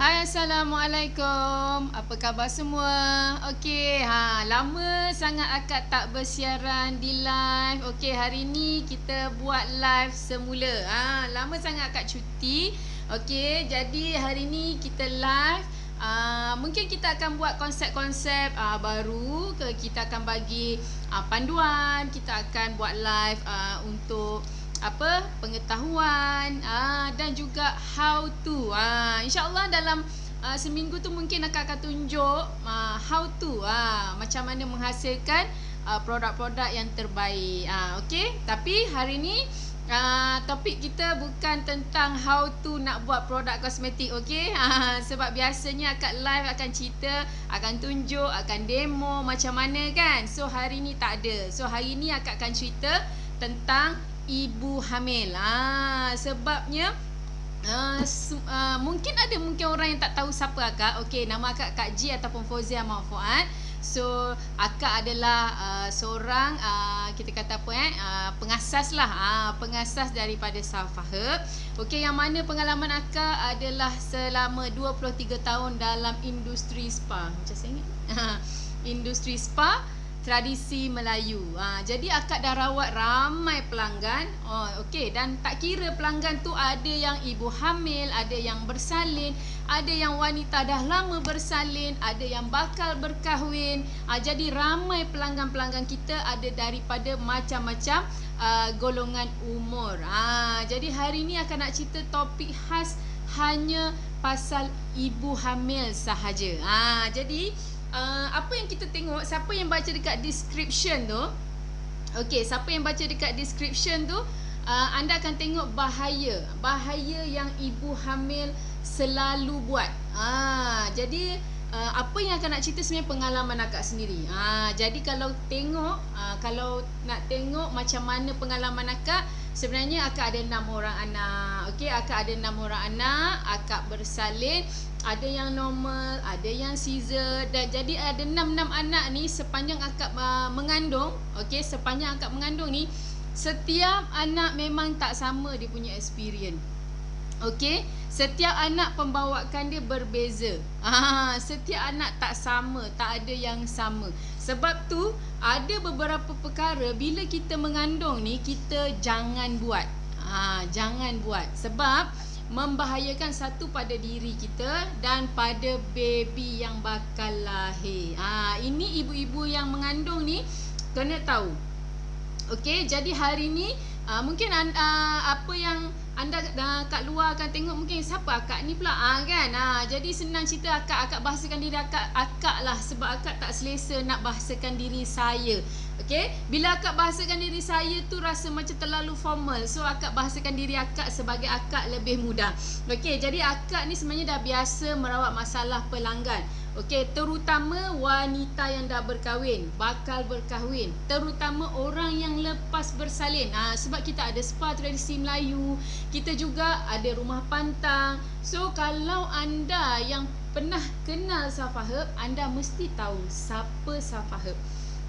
Hai, Assalamualaikum. Apa khabar semua? Okey, lama sangat akak tak bersiaran di live. Okey, hari ni kita buat live semula. Lama sangat akak cuti. Okey, jadi hari ni kita live. Mungkin kita akan buat konsep-konsep baru. Kita akan bagi panduan. Kita akan buat live untuk pengetahuan dan juga how to. InsyaAllah dalam seminggu tu mungkin akan tunjuk how to macam mana menghasilkan produk-produk yang terbaik. Okey, tapi hari ni topik kita bukan tentang how to nak buat produk kosmetik. Okey, sebab biasanya akak live akan cerita, akan tunjuk, akan demo macam mana kan. So hari ni tak ada. So hari ni akak akan cerita tentang ibu hamil. Sebabnya mungkin orang yang tak tahu siapa akak. Okey, nama akak Kak G ataupun Fauzia Mak Fuad. So akak adalah seorang kita kata pengasas lah, pengasas daripada Safaherb. Okey, yang mana pengalaman akak adalah selama 23 tahun dalam industri spa. Macam saya ingat industri spa tradisi Melayu. Jadi akak dah rawat ramai pelanggan. Okey, dan tak kira pelanggan tu ada yang ibu hamil, ada yang bersalin, ada yang wanita dah lama bersalin, ada yang bakal berkahwin. Jadi ramai pelanggan-pelanggan kita ada daripada macam-macam golongan umur. Jadi hari ni akan nak cerita topik khas hanya pasal ibu hamil sahaja. Jadi apa yang kita tengok, siapa yang baca dekat description tu, okey, siapa yang baca dekat description tu, anda akan tengok bahaya yang ibu hamil selalu buat. Jadi apa yang akan nak cerita sebenarnya pengalaman akak sendiri. Jadi kalau nak tengok macam mana pengalaman akak, sebenarnya akak ada 6 orang anak. Okey, akak ada 6 orang anak, akak bersalin. Ada yang normal, ada yang caesar, dan jadi ada 6 anak ni sepanjang akak mengandung. Okey, sepanjang akak mengandung ni, setiap anak memang tak sama dia punya experience. Okey, setiap anak pembawakan dia berbeza. Setiap anak tak sama, tak ada yang sama. Sebab tu ada beberapa perkara bila kita mengandung ni kita jangan buat. Jangan buat sebab membahayakan satu pada diri kita dan pada baby yang bakal lahir. Ini ibu-ibu yang mengandung ni kena tahu. Okey, jadi hari ni mungkin apa yang anda kat luar akan tengok, mungkin siapa akak ni pula kan. Jadi senang cerita akak bahasakan diri akak lah, sebab akak tak selesa nak bahasakan diri saya. Okey, bila akak bahasakan diri saya tu rasa macam terlalu formal. So akak bahasakan diri akak sebagai akak lebih mudah. Okey, jadi akak ni sebenarnya dah biasa merawat masalah pelanggan. Okey, terutama wanita yang dah berkahwin, bakal berkahwin, terutama orang yang lepas bersalin. Sebab kita ada spa tradisi Melayu, kita juga ada rumah pantang. So kalau anda yang pernah kenal Safaherb, anda mesti tahu siapa Safaherb.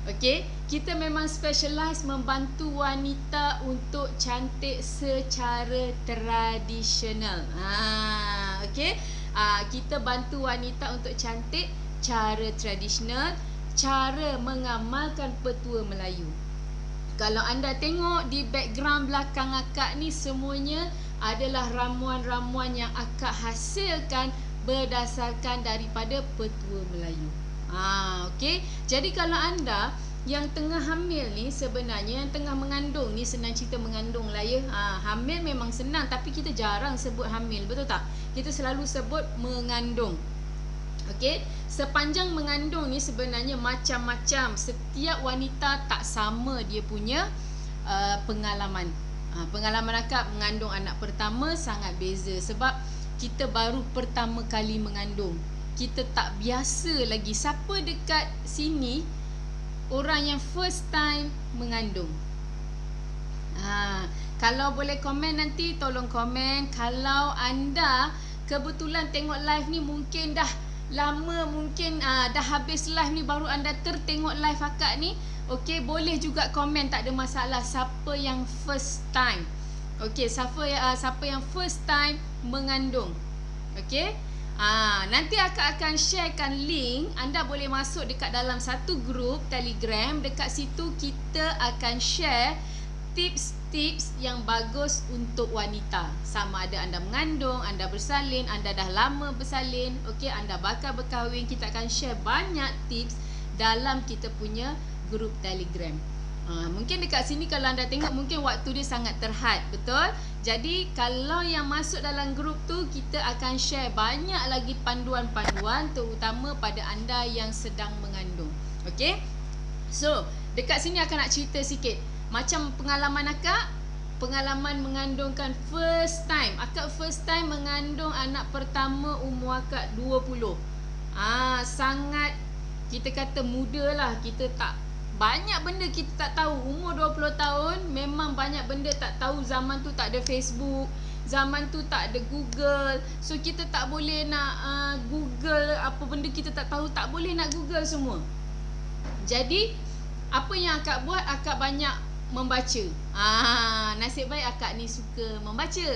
Okey, kita memang specialize membantu wanita untuk cantik secara tradisional. Okey, kita bantu wanita untuk cantik cara tradisional, cara mengamalkan petua Melayu. Kalau anda tengok di background belakang akak ni, semuanya adalah ramuan-ramuan yang akak hasilkan berdasarkan daripada petua Melayu. Okey, jadi kalau anda yang tengah hamil ni, sebenarnya yang tengah mengandung ni, senang cerita mengandung lah ya. Hamil memang senang, tapi kita jarang sebut hamil, betul tak? Kita selalu sebut mengandung. Okey, sepanjang mengandung ni sebenarnya macam-macam. Setiap wanita tak sama dia punya pengalaman. Pengalaman akak mengandung anak pertama sangat beza, sebab kita baru pertama kali mengandung. Kita tak biasa lagi. Siapa dekat sini orang yang first time mengandung? Kalau boleh komen nanti, tolong komen. Kalau anda kebetulan tengok live ni mungkin dah lama, mungkin dah habis live ni baru anda tertengok live akak ni, okey, boleh juga komen, tak ada masalah. Siapa yang first time? Okey, siapa yang first time mengandung? Okey. Nanti akak akan sharekan link. Anda boleh masuk dekat dalam satu grup Telegram. Dekat situ kita akan share tips-tips yang bagus untuk wanita. Sama ada anda mengandung, anda bersalin, anda dah lama bersalin, okey, anda bakal berkahwin. Kita akan share banyak tips dalam kita punya grup Telegram. Mungkin dekat sini kalau anda tengok mungkin waktu dia sangat terhad, betul? Jadi kalau yang masuk dalam grup tu, kita akan share banyak lagi panduan-panduan terutama pada anda yang sedang mengandung. Okey? So, dekat sini akan nak cerita sikit. Macam pengalaman akak, pengalaman mengandungkan first time. Akak first time mengandung anak pertama umur akak 20. Sangat kita kata muda lah. Kita tak banyak benda kita tak tahu. Umur 20 tahun memang banyak benda tak tahu. Zaman tu tak ada Facebook, zaman tu tak ada Google. So kita tak boleh nak Google apa benda kita tak tahu, tak boleh nak Google semua. Jadi apa yang akak buat, akak banyak membaca. Nasib baik akak ni suka membaca.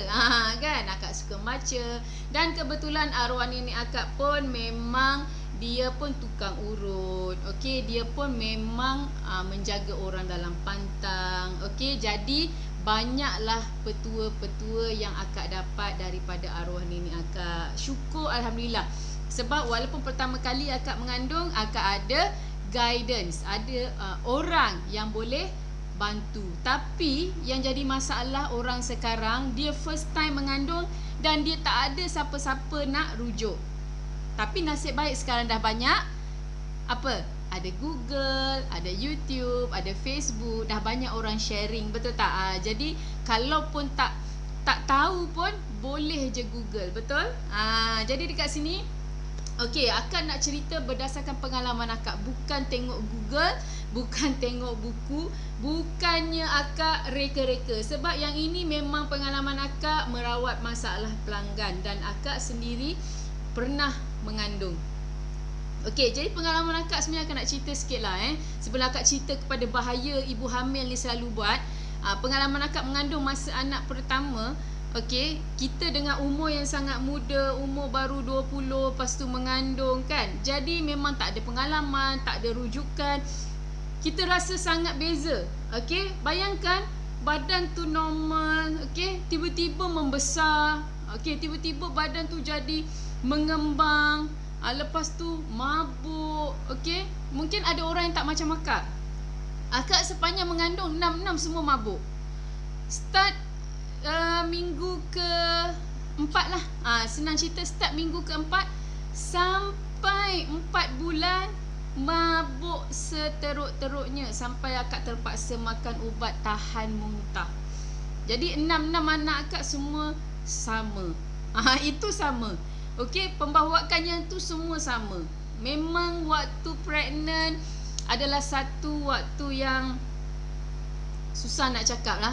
Kan, akak suka membaca. Dan kebetulan arwah nenek akak pun memang dia pun tukang urut. Okey, dia pun memang menjaga orang dalam pantang. Okey, jadi banyaklah petua-petua yang akak dapat daripada arwah nenek akak. Syukur alhamdulillah. Sebab walaupun pertama kali akak mengandung, akak ada guidance, ada orang yang boleh bantu. Tapi yang jadi masalah orang sekarang, dia first time mengandung dan dia tak ada siapa-siapa nak rujuk. Tapi nasib baik sekarang dah banyak ada Google, ada YouTube, ada Facebook, dah banyak orang sharing, betul tak? Jadi kalaupun tak tahu pun boleh je Google, betul? Jadi dekat sini okey, akak nak cerita berdasarkan pengalaman akak. Bukan tengok Google, bukan tengok buku, bukannya akak reka-reka. Sebab yang ini memang pengalaman akak merawat masalah pelanggan dan akak sendiri pernah mengandung. Okey, jadi pengalaman akak sebenarnya akak nak cerita sikit lah sebelum akak cerita kepada bahaya ibu hamil ni selalu buat. Pengalaman akak mengandung masa anak pertama. Okey, kita dengan umur yang sangat muda, umur baru 20, lepas tu mengandung kan. Jadi memang tak ada pengalaman, tak ada rujukan. Kita rasa sangat beza. Okey, bayangkan badan tu normal, okey, tiba-tiba membesar. Okey, tiba-tiba badan tu jadi mengembang. Lepas tu mabuk. Okey, mungkin ada orang yang tak macam akak. Akak sepanjang mengandung 6 semua mabuk. Start minggu ke-4 lah. Senang cerita, start minggu ke-4 sampai 4 bulan mabuk seteruk-teruknya sampai akak terpaksa makan ubat tahan muntah. Jadi 6 anak akak semua sama. Itu sama. Okey, pembawakannya tu semua sama. Memang waktu pregnant adalah satu waktu yang susah nak cakap lah.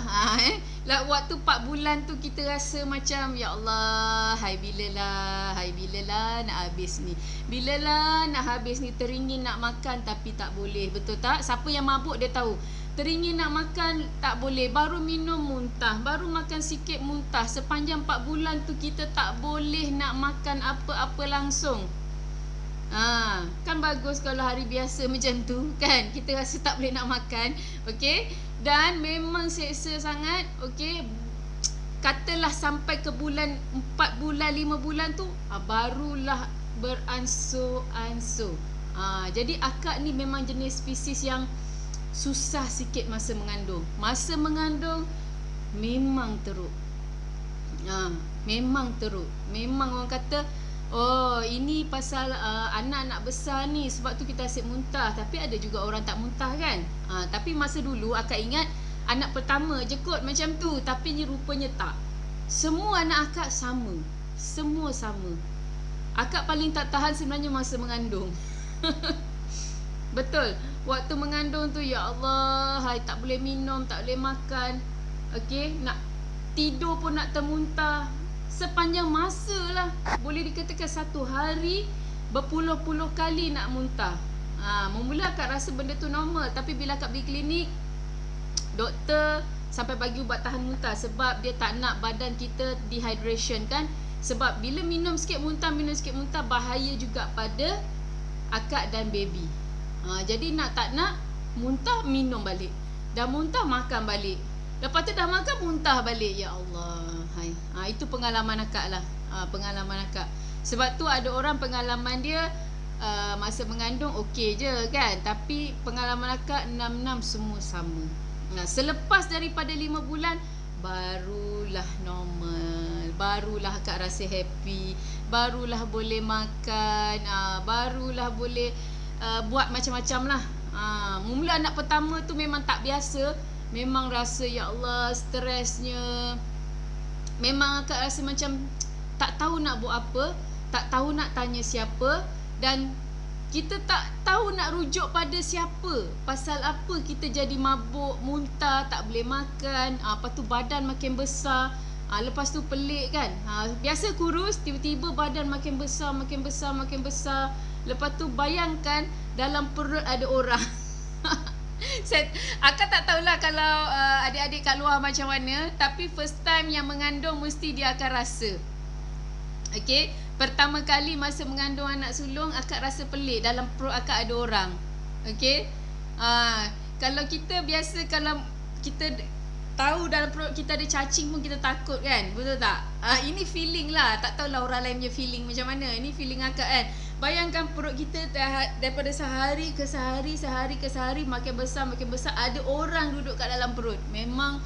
Waktu 4 bulan tu kita rasa macam ya Allah, hai bilalah nak habis ni. Bilalah nak habis ni, teringin nak makan tapi tak boleh. Betul tak? Siapa yang mabuk dia tahu. Teringin nak makan tak boleh, baru minum muntah, baru makan sikit muntah. Sepanjang 4 bulan tu kita tak boleh nak makan apa-apa langsung. Kan bagus kalau hari biasa macam tu kan, kita rasa tak boleh nak makan. Okey, dan memang seksa sangat. Okey, katalah sampai ke bulan 4 bulan 5 bulan tu barulah beransur-ansur. Jadi akak ni memang jenis spesies yang susah sikit masa mengandung. Masa mengandung memang teruk. Memang teruk. Memang orang kata, oh ini pasal anak nak besar ni, sebab tu kita asyik muntah. Tapi ada juga orang tak muntah kan. Tapi masa dulu akak ingat anak pertama je kot macam tu. Tapi ni rupanya tak. Semua anak akak sama. Semua sama. Akak paling tak tahan sebenarnya masa mengandung. Betul. Waktu mengandung tu ya Allah, tak boleh minum, tak boleh makan. Okey, nak tidur pun nak termuntah. Sepanjang masa lah, boleh dikatakan satu hari berpuluh-puluh kali nak muntah. Mula akak rasa benda tu normal. Tapi bila akak pergi klinik, doktor sampai bagi ubat tahan muntah. Sebab dia tak nak badan kita dehydration kan. Sebab bila minum sikit muntah bahaya juga pada akak dan baby. Jadi nak tak nak muntah minum balik. Dah muntah makan balik. Lepas tu dah makan muntah balik. Ya Allah. Itu pengalaman akak lah. Pengalaman akak. Sebab tu ada orang pengalaman dia masa mengandung okey je kan. Tapi pengalaman akak 6 semua sama. Selepas daripada 5 bulan barulah normal. Barulah akak rasa happy. Barulah boleh makan. Barulah boleh buat macam-macam lah. Mula anak pertama tu memang tak biasa. Memang rasa ya Allah stresnya. Memang akak rasa macam tak tahu nak buat apa. Tak tahu nak tanya siapa. Dan kita tak tahu nak rujuk pada siapa. Pasal apa kita jadi mabuk, muntah, tak boleh makan. Lepas tu badan makin besar. Lepas tu pelik kan. Biasa kurus, tiba-tiba badan makin besar. Lepas tu bayangkan dalam perut ada orang. Akak tak tahulah kalau adik-adik kat luar macam mana. Tapi first time yang mengandung mesti dia akan rasa. Okay. Pertama kali masa mengandung anak sulung, akak rasa pelik dalam perut akak ada orang. Okay. Kalau kita biasa, kalau kita tahu dalam perut kita ada cacing pun kita takut kan. Betul tak? Ini feeling lah. Tak tahulah orang lain punya feeling macam mana. Ini feeling akak kan. Bayangkan perut kita daripada sehari ke sehari makin besar. Ada orang duduk kat dalam perut. Memang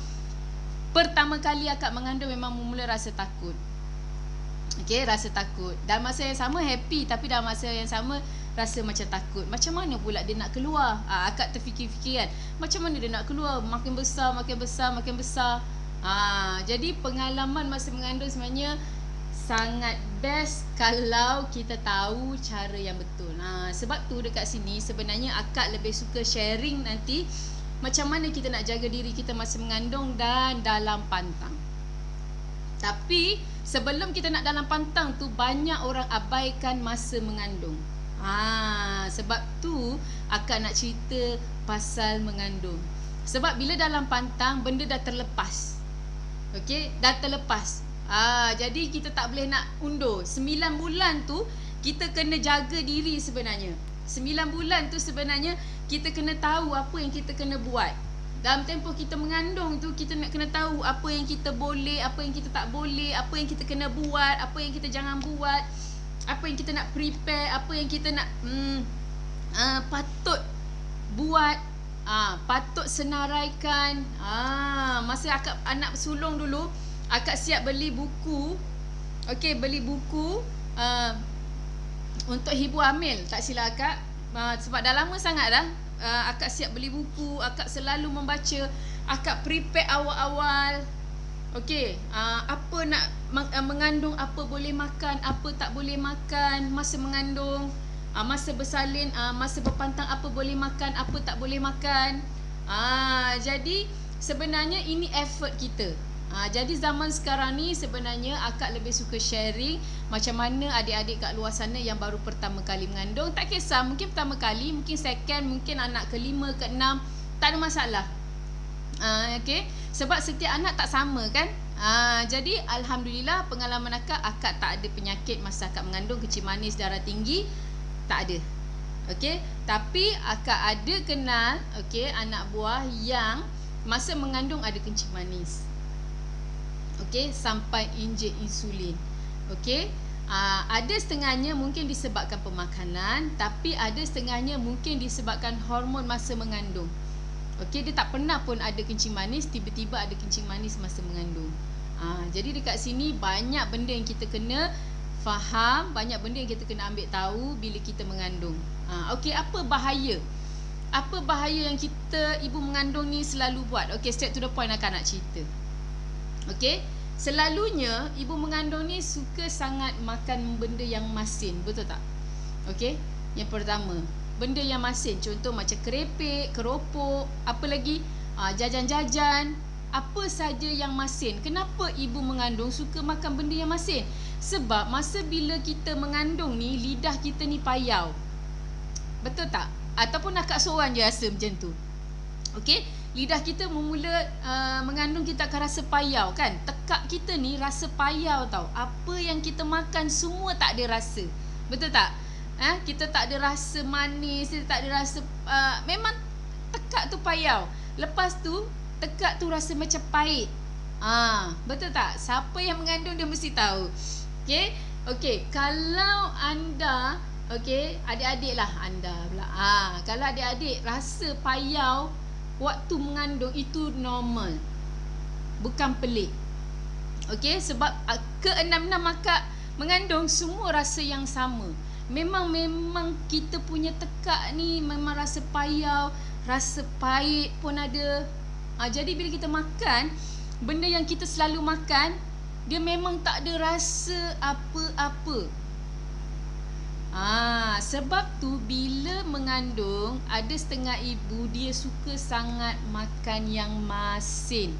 pertama kali akak mengandung memang mula rasa takut. Okay, rasa takut. Dalam masa yang sama happy, tapi dalam masa yang sama rasa macam takut. Macam mana pula dia nak keluar? Akak terfikir-fikir kan. Macam mana dia nak keluar? Makin besar. Jadi pengalaman masa mengandung sebenarnya sangat best kalau kita tahu cara yang betul. Sebab tu dekat sini sebenarnya akak lebih suka sharing nanti macam mana kita nak jaga diri kita masa mengandung dan dalam pantang. Tapi sebelum kita nak dalam pantang tu, banyak orang abaikan masa mengandung. Sebab tu akak nak cerita pasal mengandung. Sebab bila dalam pantang, benda dah terlepas. Okay, dah terlepas. Jadi kita tak boleh nak undur. 9 bulan tu kita kena jaga diri sebenarnya. 9 bulan tu sebenarnya kita kena tahu apa yang kita kena buat. Dalam tempoh kita mengandung tu, kita nak kena tahu apa yang kita boleh, apa yang kita tak boleh, apa yang kita kena buat, apa yang kita jangan buat, apa yang kita nak prepare, apa yang kita nak patut buat, patut senaraikan. Masa akak anak sulung dulu, akak siap beli buku. Okay, beli buku untuk ibu hamil. Tak silap akak, sebab dah lama sangat dah. Akak siap beli buku, akak selalu membaca, akak prepare awal-awal. Okey, apa nak mengandung, apa boleh makan, apa tak boleh makan masa mengandung, masa bersalin, masa berpantang, apa boleh makan, apa tak boleh makan. Jadi sebenarnya ini effort kita. Jadi zaman sekarang ni sebenarnya akak lebih suka sharing macam mana adik-adik kat luar sana yang baru pertama kali mengandung. Tak kisah, mungkin pertama kali, mungkin second, mungkin anak ke-5, ke-6, tak ada masalah. Okay. Sebab setiap anak tak sama kan. Jadi alhamdulillah pengalaman akak tak ada penyakit masa akak mengandung, kencing manis, darah tinggi, tak ada. Okay. Tapi akak ada kenal anak buah yang masa mengandung ada kencing manis. Okey, sampai injek insulin. Okey, ada setengahnya mungkin disebabkan pemakanan, tapi ada setengahnya mungkin disebabkan hormon masa mengandung. Okey, dia tak pernah pun ada kencing manis, tiba-tiba ada kencing manis masa mengandung. Jadi dekat sini banyak benda yang kita kena faham, banyak benda yang kita kena ambil tahu bila kita mengandung. Okey, apa bahaya? Apa bahaya yang kita ibu mengandung ni selalu buat? Okey, straight to the point akak nak cerita. Okey, selalunya ibu mengandung ni suka sangat makan benda yang masin, betul tak? Okey, yang pertama, benda yang masin, contoh macam kerepek, keropok, apa lagi? Jajan-jajan, apa saja yang masin. Kenapa ibu mengandung suka makan benda yang masin? Sebab masa bila kita mengandung ni, lidah kita ni payau. Betul tak? Ataupun akak seorang je rasa macam tu. Okey, lidah kita memula mengandung, kita akan rasa payau kan. Tekak kita ni rasa payau tau. Apa yang kita makan semua tak ada rasa. Betul tak? Kita tak ada rasa manis, kita tak ada rasa memang tekak tu payau. Lepas tu tekak tu rasa macam pahit. Betul tak? Siapa yang mengandung dia mesti tahu. Okey, kalau anda, adik-adik lah anda pula. Kalau adik-adik rasa payau waktu mengandung, itu normal. Bukan pelik. Sebab ke-6 akak mengandung semua rasa yang sama. Memang kita punya tekak ni memang rasa payau, rasa pahit pun ada. Jadi bila kita makan benda yang kita selalu makan, dia memang tak ada rasa apa-apa. Sebab tu bila mengandung, ada setengah ibu dia suka sangat makan yang masin.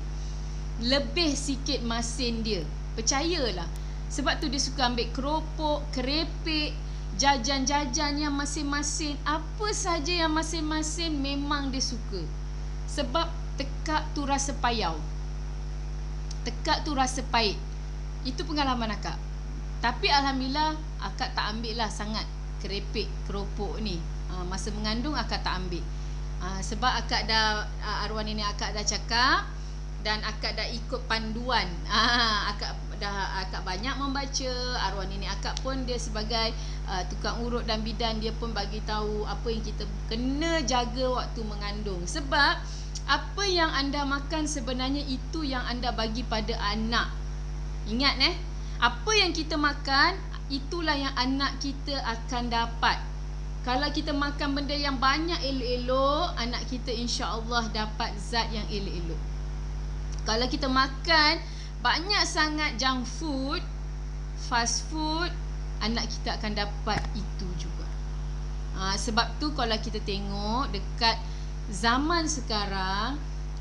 Lebih sikit masin dia. Percayalah. Sebab tu dia suka ambil keropok, kerepek, jajan-jajan yang masin-masin. Apa saja yang masin-masin memang dia suka. Sebab tekak tu rasa payau. Tekak tu rasa pahit. Itu pengalaman akak. Tapi alhamdulillah akak tak ambil lah sangat kerepek, keropok ni. Masa mengandung akak tak ambil. Sebab akak dah, arwah nenek akak dah cakap, dan akak dah ikut panduan. Akak banyak membaca. Arwah nenek akak pun dia sebagai tukang urut dan bidan, dia pun bagi tahu apa yang kita kena jaga waktu mengandung. Sebab apa yang anda makan sebenarnya itu yang anda bagi pada anak. Ingat apa yang kita makan, itulah yang anak kita akan dapat. Kalau kita makan benda yang banyak elok-elok, anak kita insya-Allah dapat zat yang elok-elok. Kalau kita makan banyak sangat junk food, fast food, anak kita akan dapat itu juga. Sebab tu kalau kita tengok dekat zaman sekarang,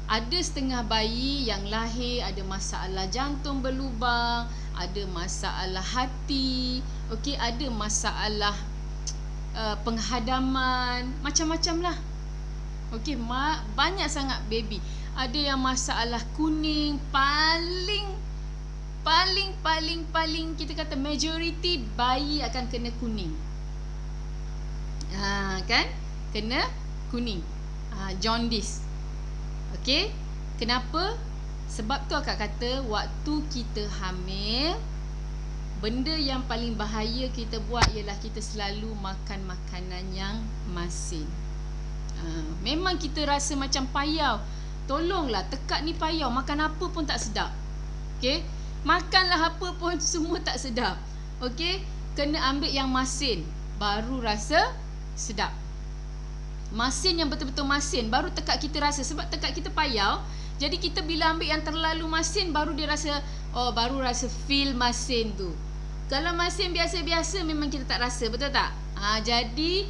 ada setengah bayi yang lahir ada masalah jantung berlubang, ada masalah hati, ada masalah penghadaman, macam-macam lah. Banyak sangat baby. Ada yang masalah kuning, paling kita kata majority bayi akan kena kuning. Kan? Kena kuning. Jaundice. Kenapa? Sebab tu akak kata waktu kita hamil, benda yang paling bahaya kita buat ialah kita selalu makan makanan yang masin. Memang kita rasa macam payau. Tolonglah, tekak ni payau. Makan apa pun tak sedap. Makanlah apa pun semua tak sedap. Kena ambil yang masin, baru rasa sedap. Masin yang betul-betul masin, baru tekak kita rasa. Sebab tekak kita payau, jadi kita bila ambil yang terlalu masin, baru dia rasa, baru rasa feel masin tu. Kalau masin biasa-biasa memang kita tak rasa, betul tak? Jadi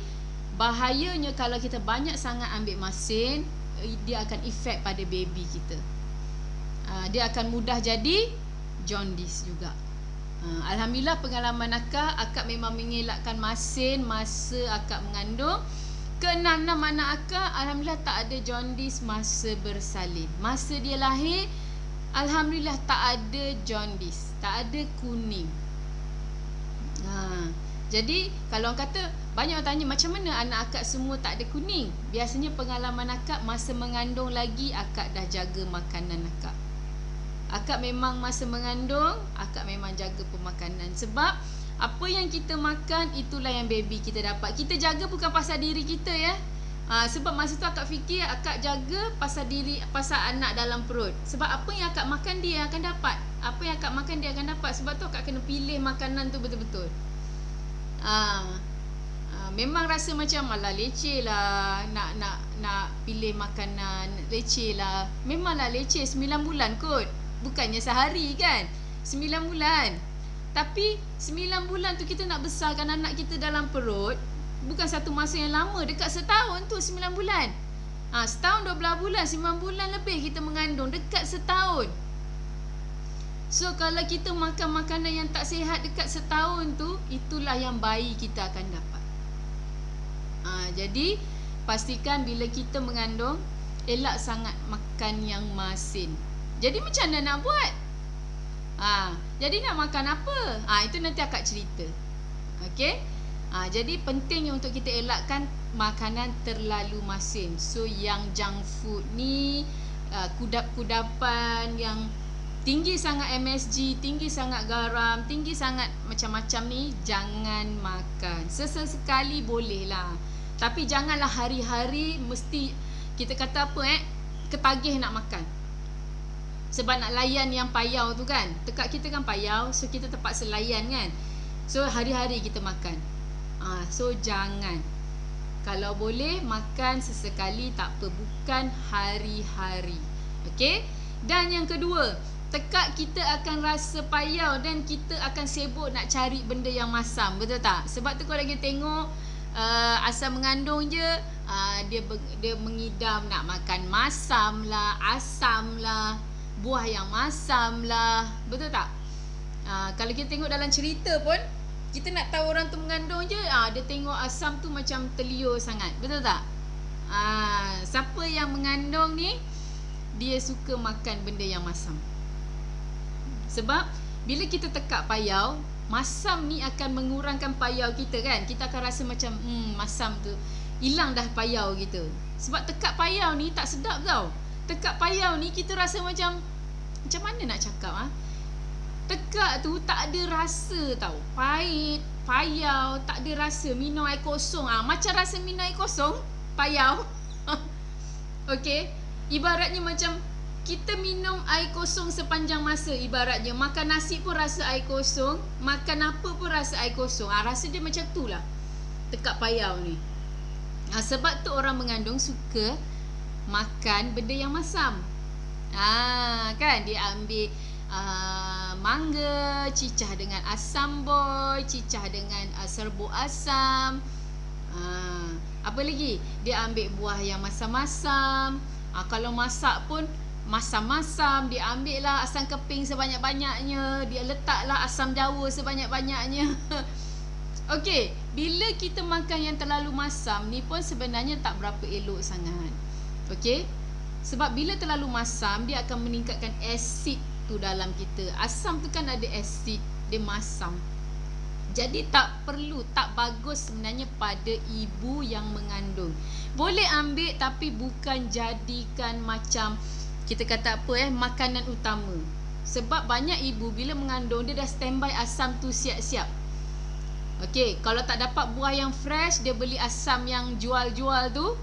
bahayanya kalau kita banyak sangat ambil masin, dia akan efek pada baby kita. Dia akan mudah jadi jaundice juga. Alhamdulillah pengalaman akak memang mengelakkan masin masa akak mengandung. Ke-6 anak akak, alhamdulillah tak ada jaundice masa bersalin. Masa dia lahir, alhamdulillah tak ada jaundice, tak ada kuning. Jadi kalau orang kata, banyak orang tanya macam mana anak akak semua tak ada kuning. Biasanya pengalaman akak masa mengandung lagi, akak dah jaga makanan akak. Akak memang masa mengandung, akak memang jaga pemakanan. Sebab apa yang kita makan, itulah yang baby kita dapat. Kita jaga bukan pasal diri kita ya. Sebab masa tu akak fikir akak jaga pasal diri, pasal anak dalam perut. Sebab apa yang akak makan dia akan dapat. Apa yang akak makan dia akan dapat. Sebab tu akak kena pilih makanan tu betul-betul. Memang rasa macam alah leceh lah, nak pilih makanan, leceh lah. Memanglah leceh, 9 bulan kot. Bukannya sehari kan, 9 bulan. Tapi 9 bulan tu kita nak besarkan anak kita dalam perut, bukan satu masa yang lama. Dekat setahun tu 9 bulan. Setahun 12 bulan, 9 bulan lebih kita mengandung. Dekat setahun. So kalau kita makan makanan yang tak sihat dekat setahun tu, itulah yang bayi kita akan dapat. Jadi pastikan bila kita mengandung, elak sangat makan yang masin. Jadi macam mana nak buat? Jadi nak makan apa? Itu nanti akak cerita. Okey? Jadi pentingnya untuk kita elakkan makanan terlalu masin. So yang junk food ni, kudapan yang tinggi sangat MSG, tinggi sangat garam, tinggi sangat macam-macam ni, jangan makan. Sesekali boleh lah, tapi janganlah hari-hari mesti kita kata apa ketagih nak makan. Sebab nak layan yang payau tu kan, tekak kita kan payau, so kita terpaksa layan kan. So hari-hari kita makan. So jangan. Kalau boleh makan sesekali tak apa, bukan hari-hari. Okey? Dan yang kedua, tekak kita akan rasa payau dan kita akan sibuk nak cari benda yang masam, betul tak? Sebab tu kalau kita tengok asam mengandung je, dia mengidam nak makan masam lah, asam lah, buah yang masam lah, betul tak? Kalau kita tengok dalam cerita pun, kita nak tahu orang tu mengandung je, dia tengok asam tu macam terliur sangat, betul tak? Siapa yang mengandung ni, dia suka makan benda yang masam. Sebab bila kita tekak payau, masam ni akan mengurangkan payau kita kan. Kita akan rasa macam masam tu hilang dah payau kita. Sebab tekak payau ni tak sedap tau. Tekak payau ni kita rasa macam mana nak cakap tekak tu tak ada rasa tau. Pahit, payau, tak ada rasa. Minum air kosong, macam rasa minum air kosong, payau. Okey, ibaratnya macam kita minum air kosong sepanjang masa. Ibaratnya makan nasi pun rasa air kosong, makan apa pun rasa air kosong. Rasa dia macam tu lah tekak payau ni. Sebab tu orang mengandung suka makan benda yang masam. Kan dia ambil mangga, cicah dengan asam boy, cicah dengan serbuk asam. Apa lagi? Dia ambil buah yang masam-masam. Kalau masak pun masam-masam, dia ambil lah asam keping sebanyak-banyaknya, dia letaklah asam jawa sebanyak-banyaknya. Okey, bila kita makan yang terlalu masam ni pun sebenarnya tak berapa elok sangat. Okey, sebab bila terlalu masam, dia akan meningkatkan asid tu dalam kita. Asam tu kan ada asid, dia masam. Jadi tak perlu, tak bagus sebenarnya pada ibu yang mengandung. Boleh ambil tapi bukan jadikan macam kita kata apa makanan utama. Sebab banyak ibu bila mengandung, dia dah standby asam tu siap-siap. Okey, kalau tak dapat buah yang fresh, dia beli asam yang jual-jual tu.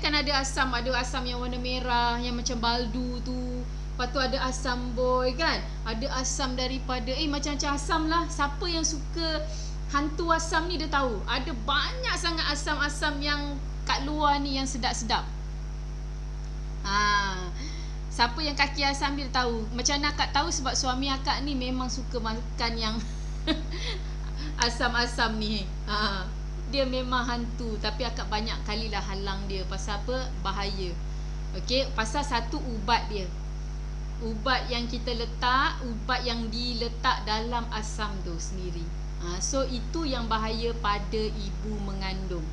Kan ada asam yang warna merah, yang macam baldu tu. Lepas tu ada asam boy kan. Ada asam daripada macam-macam asam lah. Siapa yang suka hantu asam ni dia tahu. Ada banyak sangat asam-asam yang kat luar ni yang sedap-sedap. Siapa yang kaki asam dia tahu. Macam mana akak tahu? Sebab suami akak ni memang suka makan yang asam-asam ni. Dia memang hantu. Tapi akak banyak kali lah halang dia. Pasal apa? Bahaya. Okey, pasal satu ubat dia. Ubat yang kita letak, ubat yang diletak dalam asam tu sendiri. So itu yang bahaya pada ibu mengandung.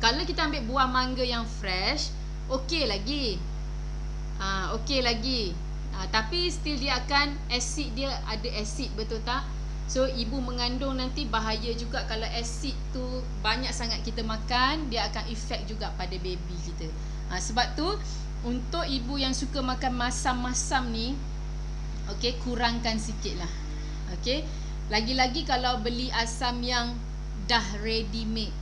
Kalau kita ambil buah mangga yang fresh, okey lagi. Okey lagi. Tapi still dia akan asid, dia ada asid, betul tak? So ibu mengandung nanti bahaya juga. Kalau asid tu banyak sangat kita makan, dia akan efek juga pada baby kita. Sebab tu untuk ibu yang suka makan masam-masam ni, okey, kurangkan sikit lah. Okey, lagi-lagi kalau beli asam yang dah ready made.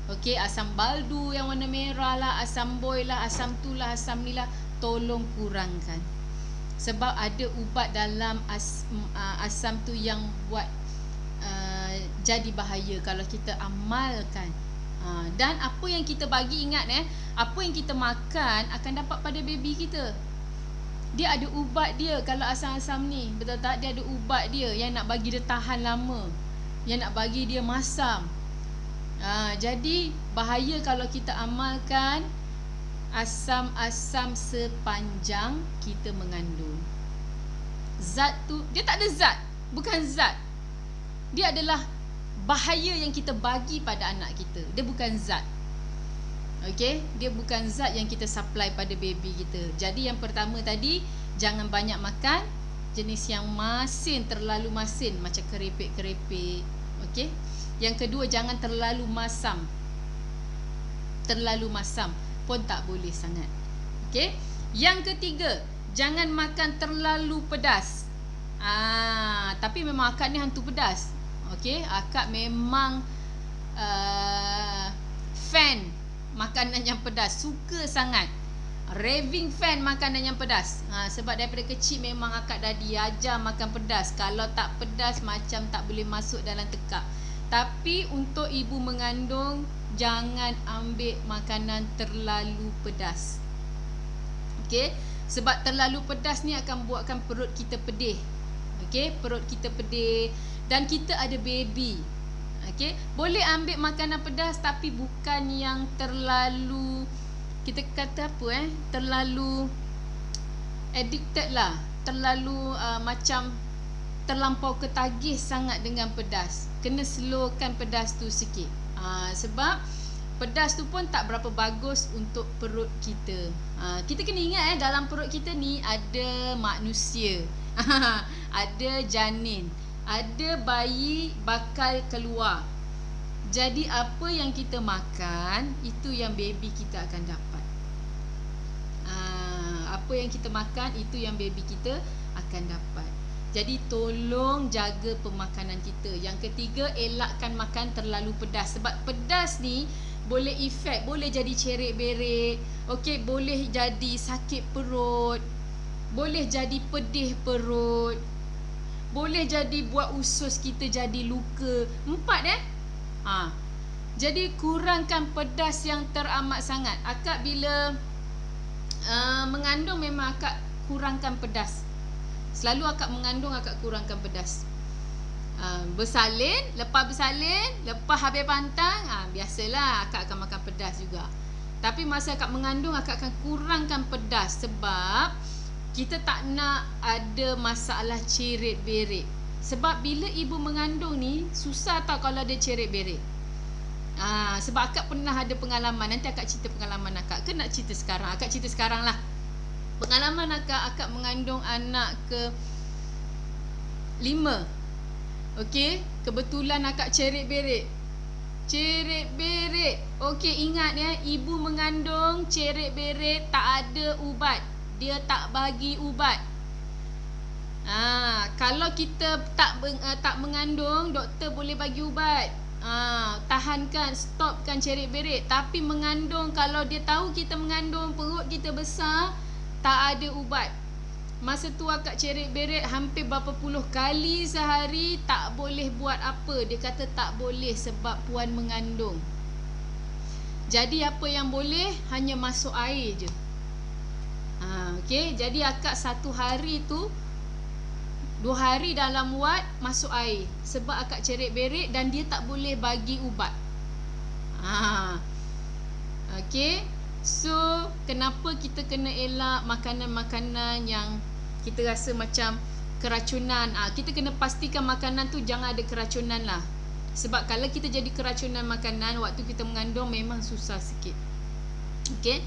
Okey, asam baldu yang warna merah lah, asam boy lah, asam tu lah, asam ni lah, tolong kurangkan. Sebab ada ubat dalam asam tu yang buat jadi bahaya kalau kita amalkan. Dan apa yang kita bagi, ingat apa yang kita makan akan dapat pada baby kita. Dia ada ubat dia kalau asam-asam ni, betul tak? Dia ada ubat dia yang nak bagi dia tahan lama, yang nak bagi dia masam. Jadi bahaya kalau kita amalkan asam-asam sepanjang kita mengandung. Zat tu, dia tak ada zat, bukan zat. Dia adalah bahaya yang kita bagi pada anak kita. Dia bukan zat. Okey, dia bukan zat yang kita supply pada baby kita. Jadi yang pertama tadi, jangan banyak makan jenis yang masin, terlalu masin macam keripik-keripik. Okey. Yang kedua, jangan terlalu masam. Terlalu masam pun tak boleh sangat. Okey. Yang ketiga, jangan makan terlalu pedas. Tapi memang akak ni hantu pedas. Okey, akak memang fan makanan yang pedas, suka sangat. Raving fan makanan yang pedas. Sebab daripada kecil memang akak dah diajar makan pedas. Kalau tak pedas macam tak boleh masuk dalam tekak. Tapi untuk ibu mengandung, jangan ambil makanan terlalu pedas. Okey, sebab terlalu pedas ni akan buatkan perut kita pedih. Okey, perut kita pedih dan kita ada baby. Okey, boleh ambil makanan pedas tapi bukan yang terlalu, kita kata apa terlalu addicted lah, terlalu macam terlampau ketagih sangat dengan pedas. Kena slowkan pedas tu sikit. Sebab pedas tu pun tak berapa bagus untuk perut kita. Kita kena ingat dalam perut kita ni ada manusia. Ada janin, ada bayi bakal keluar. Jadi apa yang kita makan, itu yang baby kita akan dapat. Apa yang kita makan, itu yang baby kita akan dapat. Jadi tolong jaga pemakanan kita. Yang ketiga, elakkan makan terlalu pedas. Sebab pedas ni boleh efek, boleh jadi cerit-berit. Okey, boleh jadi sakit perut, boleh jadi pedih perut, boleh jadi buat usus kita jadi luka. 4 Jadi kurangkan pedas yang teramat sangat. Akak bila mengandung memang akak kurangkan pedas. Selalu akak mengandung akak kurangkan pedas. Bersalin, lepas habis pantang, biasalah akak akan makan pedas juga. Tapi masa akak mengandung akak akan kurangkan pedas. Sebab kita tak nak ada masalah cerit-berit. Sebab bila ibu mengandung ni susah tau kalau ada cerit-berit. Sebab akak pernah ada pengalaman. Nanti akak cerita pengalaman akak. Ke nak cerita sekarang? Akak cerita sekarang lah. Pengalaman akak mengandung anak ke 5. Okey, kebetulan akak cerit-berit. Cerit-berit. Okey, ingat ibu mengandung cerit-berit tak ada ubat. Dia tak bagi ubat. Kalau kita tak mengandung, doktor boleh bagi ubat. Tahankan, stopkan cerit-berit. Tapi mengandung, kalau dia tahu kita mengandung, perut kita besar, tak ada ubat. Masa tu akak cerit-berit hampir berapa puluh kali sehari, tak boleh buat apa. Dia kata tak boleh sebab puan mengandung. Jadi apa yang boleh, hanya masuk air je. Okey, jadi akak 1 hari tu 2 hari dalam wad masuk air. Sebab akak cerit-berit dan dia tak boleh bagi ubat. Okey. So, kenapa kita kena elak makanan-makanan yang kita rasa macam keracunan. Kita kena pastikan makanan tu jangan ada keracunan lah. Sebab kalau kita jadi keracunan makanan waktu kita mengandung memang susah sikit. Okey.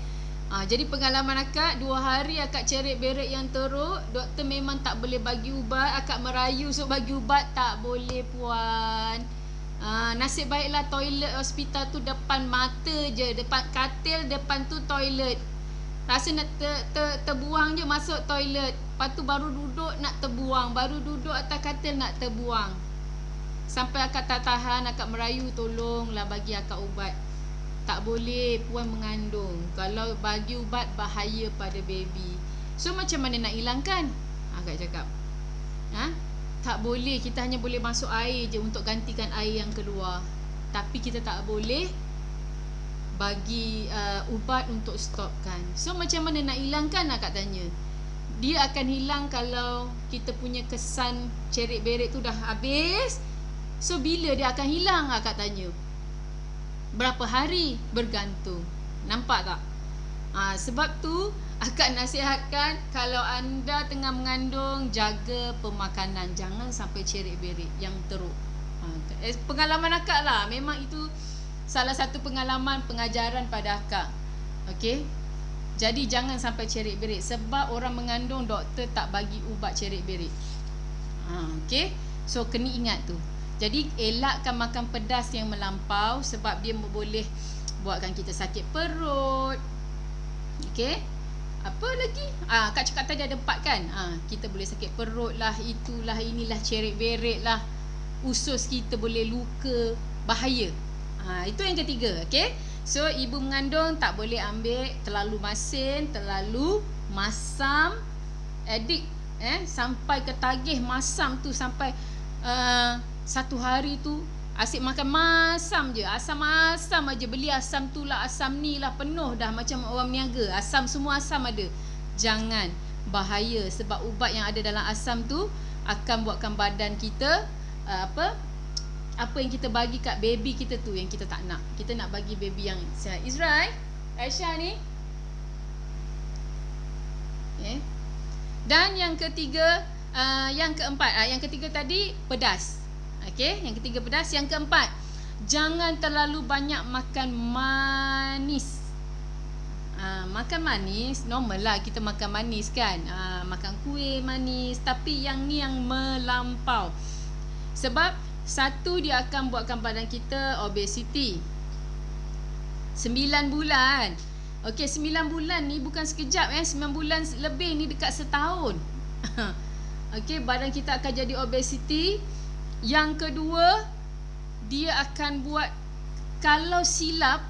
Jadi pengalaman akak 2 hari akak cerit-berit yang teruk, doktor memang tak boleh bagi ubat. Akak merayu untuk bagi ubat, tak boleh puan. Nasib baiklah toilet hospital tu depan mata je, depan katil, depan tu toilet. Rasa nak terbuang je masuk toilet. Lepas tu baru duduk nak terbuang, baru duduk atas katil nak terbuang. Sampai akak tak tahan, akak merayu, tolonglah bagi akak ubat. Tak boleh puan mengandung. Kalau bagi ubat bahaya pada baby. So macam mana nak hilangkan? Akak cakap tak boleh. Kita hanya boleh masuk air je untuk gantikan air yang keluar. Tapi kita tak boleh bagi ubat untuk stopkan. So macam mana nak hilangkan? Akak tanya. Dia akan hilang kalau kita punya kesan cerit-berit tu dah habis. So bila dia akan hilang? Akak tanya. Berapa hari? Bergantung. Nampak tak? Sebab tu akak nasihatkan, kalau anda tengah mengandung, jaga pemakanan. Jangan sampai cerit-berit yang teruk. Pengalaman akak lah. Memang itu salah satu pengalaman pengajaran pada akak. Okey. Jadi jangan sampai cerit-berit, sebab orang mengandung doktor tak bagi ubat cerit-berit. Okey. So kena ingat tu. Jadi elakkan makan pedas yang melampau, sebab dia boleh buatkan kita sakit perut. Okey. Apa lagi? Kak cakap tadi ada 4 kan? Kita boleh sakit perut lah, itulah, inilah, cerit-berit lah. Usus kita boleh luka, bahaya. Itu yang ketiga. Okey. So ibu mengandung tak boleh ambil terlalu masin, terlalu masam, adik sampai ketagih masam tu, sampai satu hari tu asyik makan masam je, asam-asam aja. Beli asam tu lah, asam ni lah, penuh dah macam orang niaga. Asam, semua asam ada. Jangan, bahaya, sebab ubat yang ada dalam asam tu akan buatkan badan kita apa yang kita bagi kat baby kita tu yang kita tak nak. Kita nak bagi baby yang sihat. Izrai, Aisyah ni. Okay. Dan yang ketiga, yang keempat, yang ketiga tadi pedas. Okey, yang ketiga pedas. Yang keempat, jangan terlalu banyak makan manis. Makan manis normal lah, kita makan manis kan. Makan kuih manis, tapi yang ni yang melampau. Sebab satu, dia akan buatkan badan kita obesity. 9 bulan. Okey, 9 bulan ni bukan sekejap 9 bulan lebih ni, dekat setahun. Okey, badan kita akan jadi obesity. Yang kedua, dia akan buat, kalau silap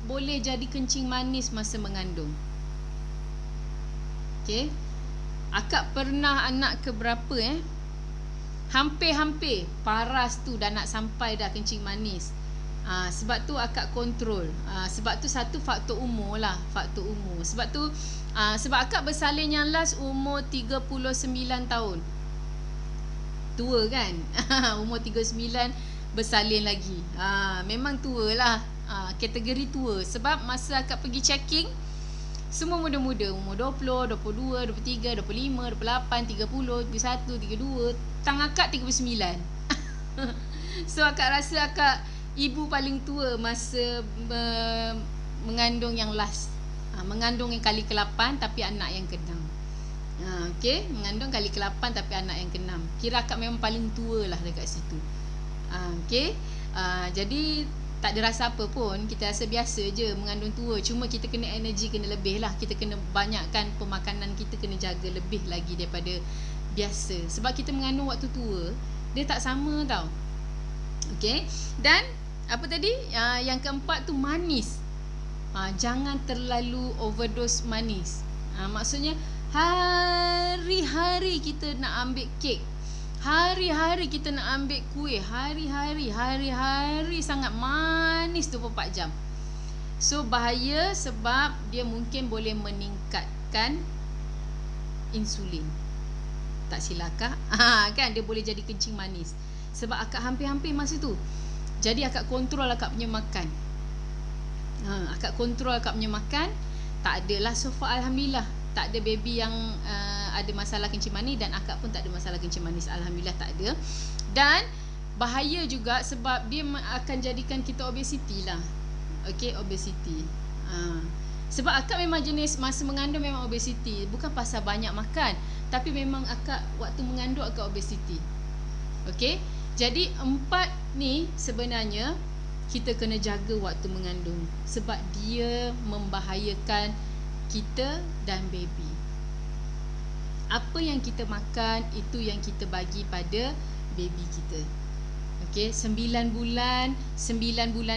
boleh jadi kencing manis masa mengandung. Okey. Akak pernah anak ke berapa hampir-hampir paras tu dah nak sampai dah kencing manis. Sebab tu akak kontrol. Sebab tu satu faktor umur lah, faktor umur. Sebab tu sebab akak bersalin yang last umur 39 tahun. Tua kan? Umur 39 bersalin lagi. Memang tua lah. Kategori tua. Sebab masa akak pergi checking, semua muda-muda, umur 20, 22, 23, 25, 28, 30, 31, 32. Tang akak 39. So akak rasa akak ibu paling tua masa mengandung yang last. Mengandung yang kali ke-8 tapi anak yang ke-6. Okey, mengandung kali ke-8 tapi anak yang ke-6. Kira akak memang paling tua lah dekat situ. Okey. Jadi tak ada rasa apa pun, kita rasa biasa je mengandung tua. Cuma kita kena energi, kena lebih lah. Kita kena banyakkan pemakanan, kita kena jaga lebih lagi daripada biasa. Sebab kita mengandung waktu tua, dia tak sama tau. Okey. Dan apa tadi? Yang keempat tu manis. Jangan terlalu overdose manis. Maksudnya hari-hari kita nak ambil kek, hari-hari kita nak ambil kuih, hari-hari sangat manis 24 jam. So bahaya, sebab dia mungkin boleh meningkatkan insulin. Tak silakah? Kan dia boleh jadi kencing manis. Sebab akak hampir-hampir masa tu. Jadi akak kontrol akak punya makan. Akak kontrol akak punya makan. Tak adalah, so far alhamdulillah tak ada baby yang ada masalah kencing manis, dan akak pun tak ada masalah kencing manis, alhamdulillah tak ada. Dan bahaya juga sebab dia akan jadikan kita obesity lah. Okey, obesity. Sebab akak memang jenis masa mengandung memang obesity, bukan pasal banyak makan, tapi memang akak waktu mengandung akak obesity. Okey. Jadi 4 ni sebenarnya kita kena jaga waktu mengandung, sebab dia membahayakan kita dan baby. Apa yang kita makan, itu yang kita bagi pada baby kita. Okey, 9 bulan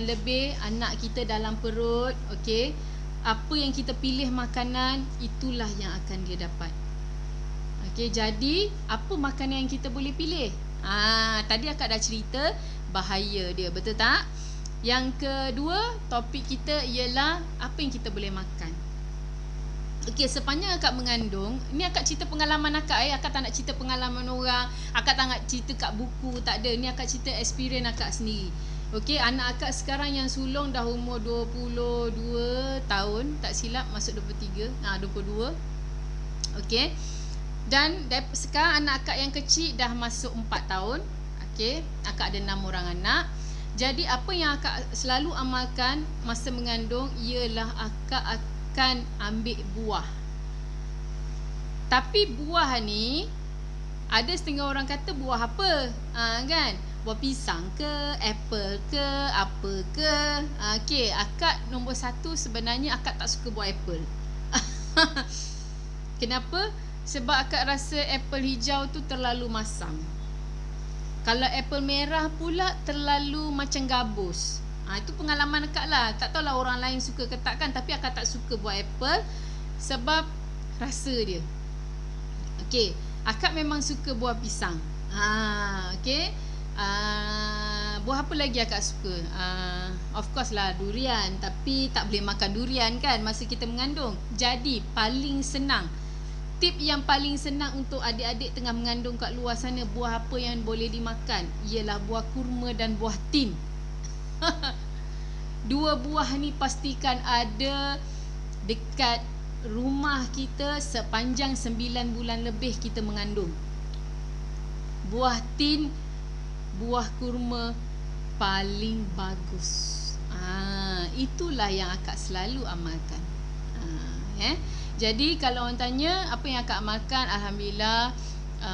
lebih anak kita dalam perut. Okey, apa yang kita pilih makanan, itulah yang akan dia dapat. Okey, jadi apa makanan yang kita boleh pilih? Tadi akak dah cerita bahaya dia, betul tak? Yang kedua, topik kita ialah apa yang kita boleh makan. Okey, sepanjang akak mengandung, ni akak cerita pengalaman akak. Akak tak nak cerita pengalaman orang, akak tak nak cerita kat buku, tak ada. Ni akak cerita experience akak sendiri. Okey, anak akak sekarang yang sulung dah umur 22 tahun, tak silap, masuk 23, 22. Okey. Dan sekarang anak akak yang kecil dah masuk 4 tahun. Okey, akak ada 6 orang anak. Jadi apa yang akak selalu amalkan masa mengandung ialah akak akan ambil buah. Tapi buah ni ada setengah orang kata buah apa? Kan? Buah pisang ke, apple ke, apa ke. Okey, akak nombor 1 sebenarnya akak tak suka buah apple. Kenapa? Sebab akak rasa apple hijau tu terlalu masam. Kalau apple merah pula terlalu macam gabus. Itu pengalaman akak lah. Tak tahulah orang lain suka ke tak kan. Tapi akak tak suka buah apple sebab rasa dia. Okey, akak memang suka buah pisang. Okey. Buah apa lagi akak suka? Of course lah durian. Tapi tak boleh makan durian kan masa kita mengandung. Jadi paling senang, tip yang paling senang untuk adik-adik tengah mengandung kat luar sana, buah apa yang boleh dimakan ialah buah kurma dan buah tin. Dua buah ni pastikan ada dekat rumah kita sepanjang 9 bulan lebih kita mengandung. Buah tin, buah kurma paling bagus. Itulah yang akak selalu amalkan. Jadi kalau orang tanya apa yang akak amalkan, alhamdulillah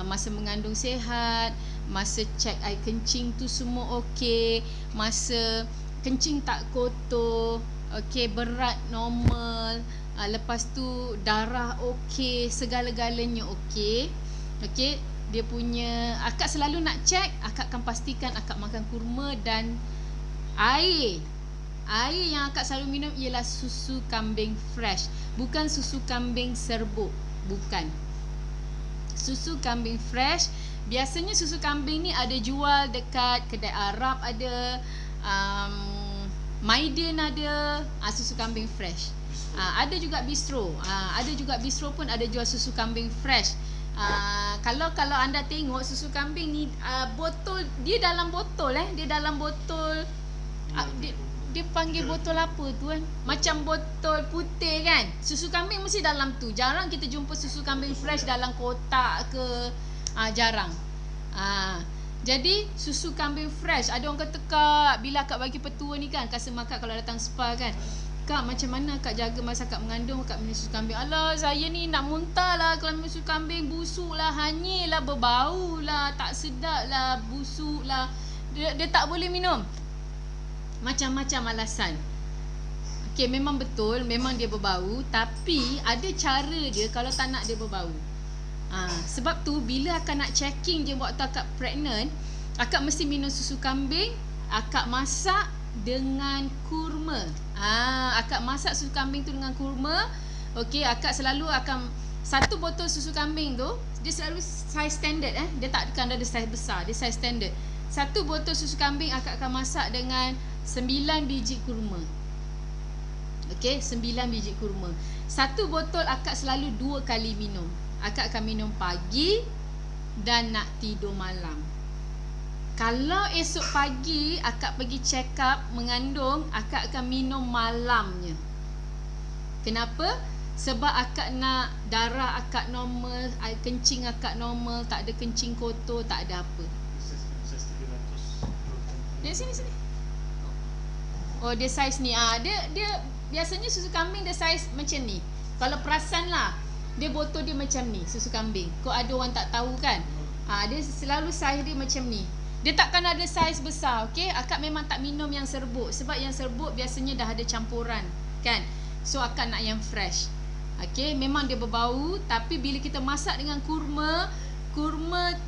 masa mengandung sihat, masa cek air kencing tu semua okey, masa kencing tak kotor, okey, berat normal, lepas tu darah okey, segala-galanya okey. Okey, dia punya akak selalu nak cek, akak akan pastikan akak makan kurma dan air. Air yang akak selalu minum ialah susu kambing fresh, bukan susu kambing serbuk, bukan. Susu kambing fresh. Biasanya susu kambing ni ada jual dekat kedai Arab, ada Maiden ada, susu kambing fresh. Ada juga bistro. Ada juga bistro pun ada jual susu kambing fresh. Kalau anda tengok susu kambing ni botol dia dalam botol dia dalam botol dia panggil botol apa tu kan? Macam botol putih kan? Susu kambing mesti dalam tu. Jarang kita jumpa susu kambing fresh dalam kotak ke. Jarang. Jadi susu kambing fresh. Ada orang kata, Kak, bila Kak bagi petua ni kan, customer Kak kalau datang spa kan, Kak, macam mana Kak jaga masa Kak mengandung, Kak minum susu kambing? Alah, saya ni nak muntah lah kalau minum susu kambing. Busuk lah, hanyir lah, berbau lah, tak sedap lah, busuk lah. Dia tak boleh minum. Macam-macam alasan. Okey, memang betul, memang dia berbau, tapi ada cara dia kalau tak nak dia berbau. Sebab tu bila akak nak checking je waktu akak pregnant, akak mesti minum susu kambing, akak masak dengan kurma. Akak masak susu kambing tu dengan kurma. Okey, akak selalu akan satu botol susu kambing tu, dia selalu size standard dia tak akan ada size besar, dia size standard. Satu botol susu kambing akak akan masak dengan 9 biji kurma. Okey, 9 biji kurma. Satu botol akak selalu 2 kali minum. Akak akan minum pagi dan nak tidur malam. Kalau esok pagi akak pergi check up mengandung, akak akan minum malamnya. Kenapa? Sebab akak nak darah akak normal, air kencing akak normal, tak ada kencing kotor, tak ada apa. Sini. Oh, dia saiz ni. Dia biasanya susu kambing dia saiz macam ni. Kalau perasan lah, dia botol dia macam ni, susu kambing. Kau ada orang tak tahu kan? Dia selalu saiz dia macam ni. Dia takkan ada saiz besar, okey? Akak memang tak minum yang serbuk sebab yang serbuk biasanya dah ada campuran, kan? So akak nak yang fresh. Okey, memang dia berbau, tapi bila kita masak dengan kurma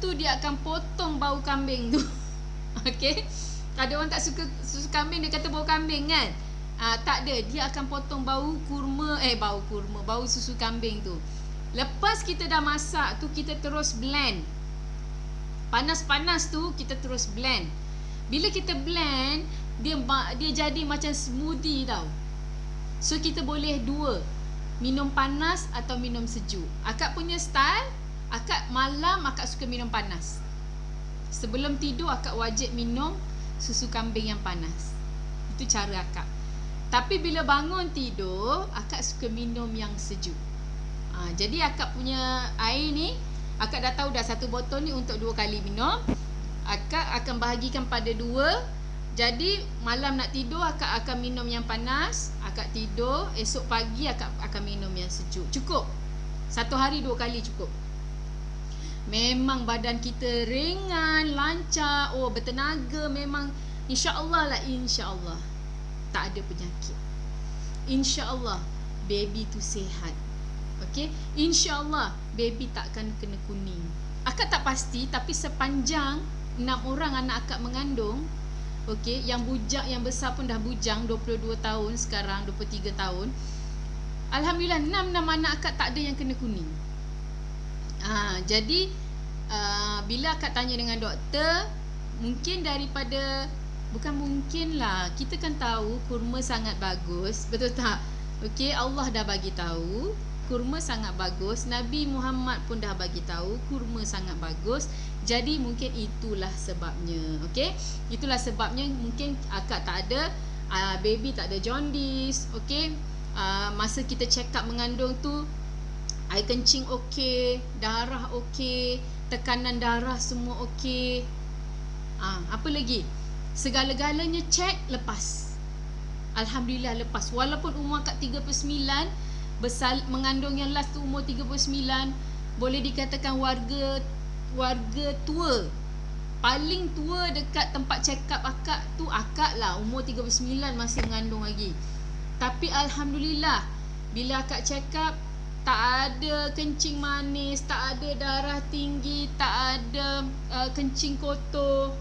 tu dia akan potong bau kambing tu. Okey? Ada orang tak suka susu kambing, dia kata bau kambing kan? Tak ada, dia akan potong bau susu kambing tu. Lepas kita dah masak tu, kita terus blend. Panas-panas tu kita terus blend. Bila kita blend, dia jadi macam smoothie tau. So kita boleh dua, minum panas atau minum sejuk. Akak punya style, akak malam akak suka minum panas. Sebelum tidur akak wajib minum susu kambing yang panas. Itu cara akak. Tapi bila bangun tidur, akak suka minum yang sejuk. Jadi akak punya air ni, akak dah tahu dah satu botol ni untuk 2 kali minum. Akak akan bahagikan pada 2. Jadi malam nak tidur akak akan minum yang panas, akak tidur, esok pagi akak akan minum yang sejuk. Cukup. 1 hari 2 kali cukup. Memang badan kita ringan, lancar, bertenaga, memang insya-Allah lah, insya-Allah tak ada penyakit. Insya-Allah baby tu sihat. Okey, insya-Allah baby takkan kena kuning. Akak tak pasti, tapi sepanjang 6 orang anak akak mengandung, okey, yang bujang, yang besar pun dah bujang 22 tahun sekarang, 23 tahun. Alhamdulillah 6 anak akak tak ada yang kena kuning. Jadi bila akak tanya dengan doktor, mungkin daripada, bukan mungkin lah, kita kan tahu kurma sangat bagus, betul tak? Okey, Allah dah bagi tahu kurma sangat bagus, Nabi Muhammad pun dah bagi tahu kurma sangat bagus. Jadi mungkin itulah sebabnya. Okey, itulah sebabnya mungkin akak tak ada baby tak ada jaundice. Okey, masa kita check up mengandung tu, air kencing okey, darah okey, tekanan darah semua okey. Apa lagi? Segala-galanya check, lepas. Alhamdulillah lepas. Walaupun umur akak 39, mengandung yang last tu umur 39, boleh dikatakan warga tua. Paling tua dekat tempat check up akak tu akak lah, umur 39 masih mengandung lagi. Tapi alhamdulillah bila akak check up, tak ada kencing manis, tak ada darah tinggi, tak ada kencing kotor.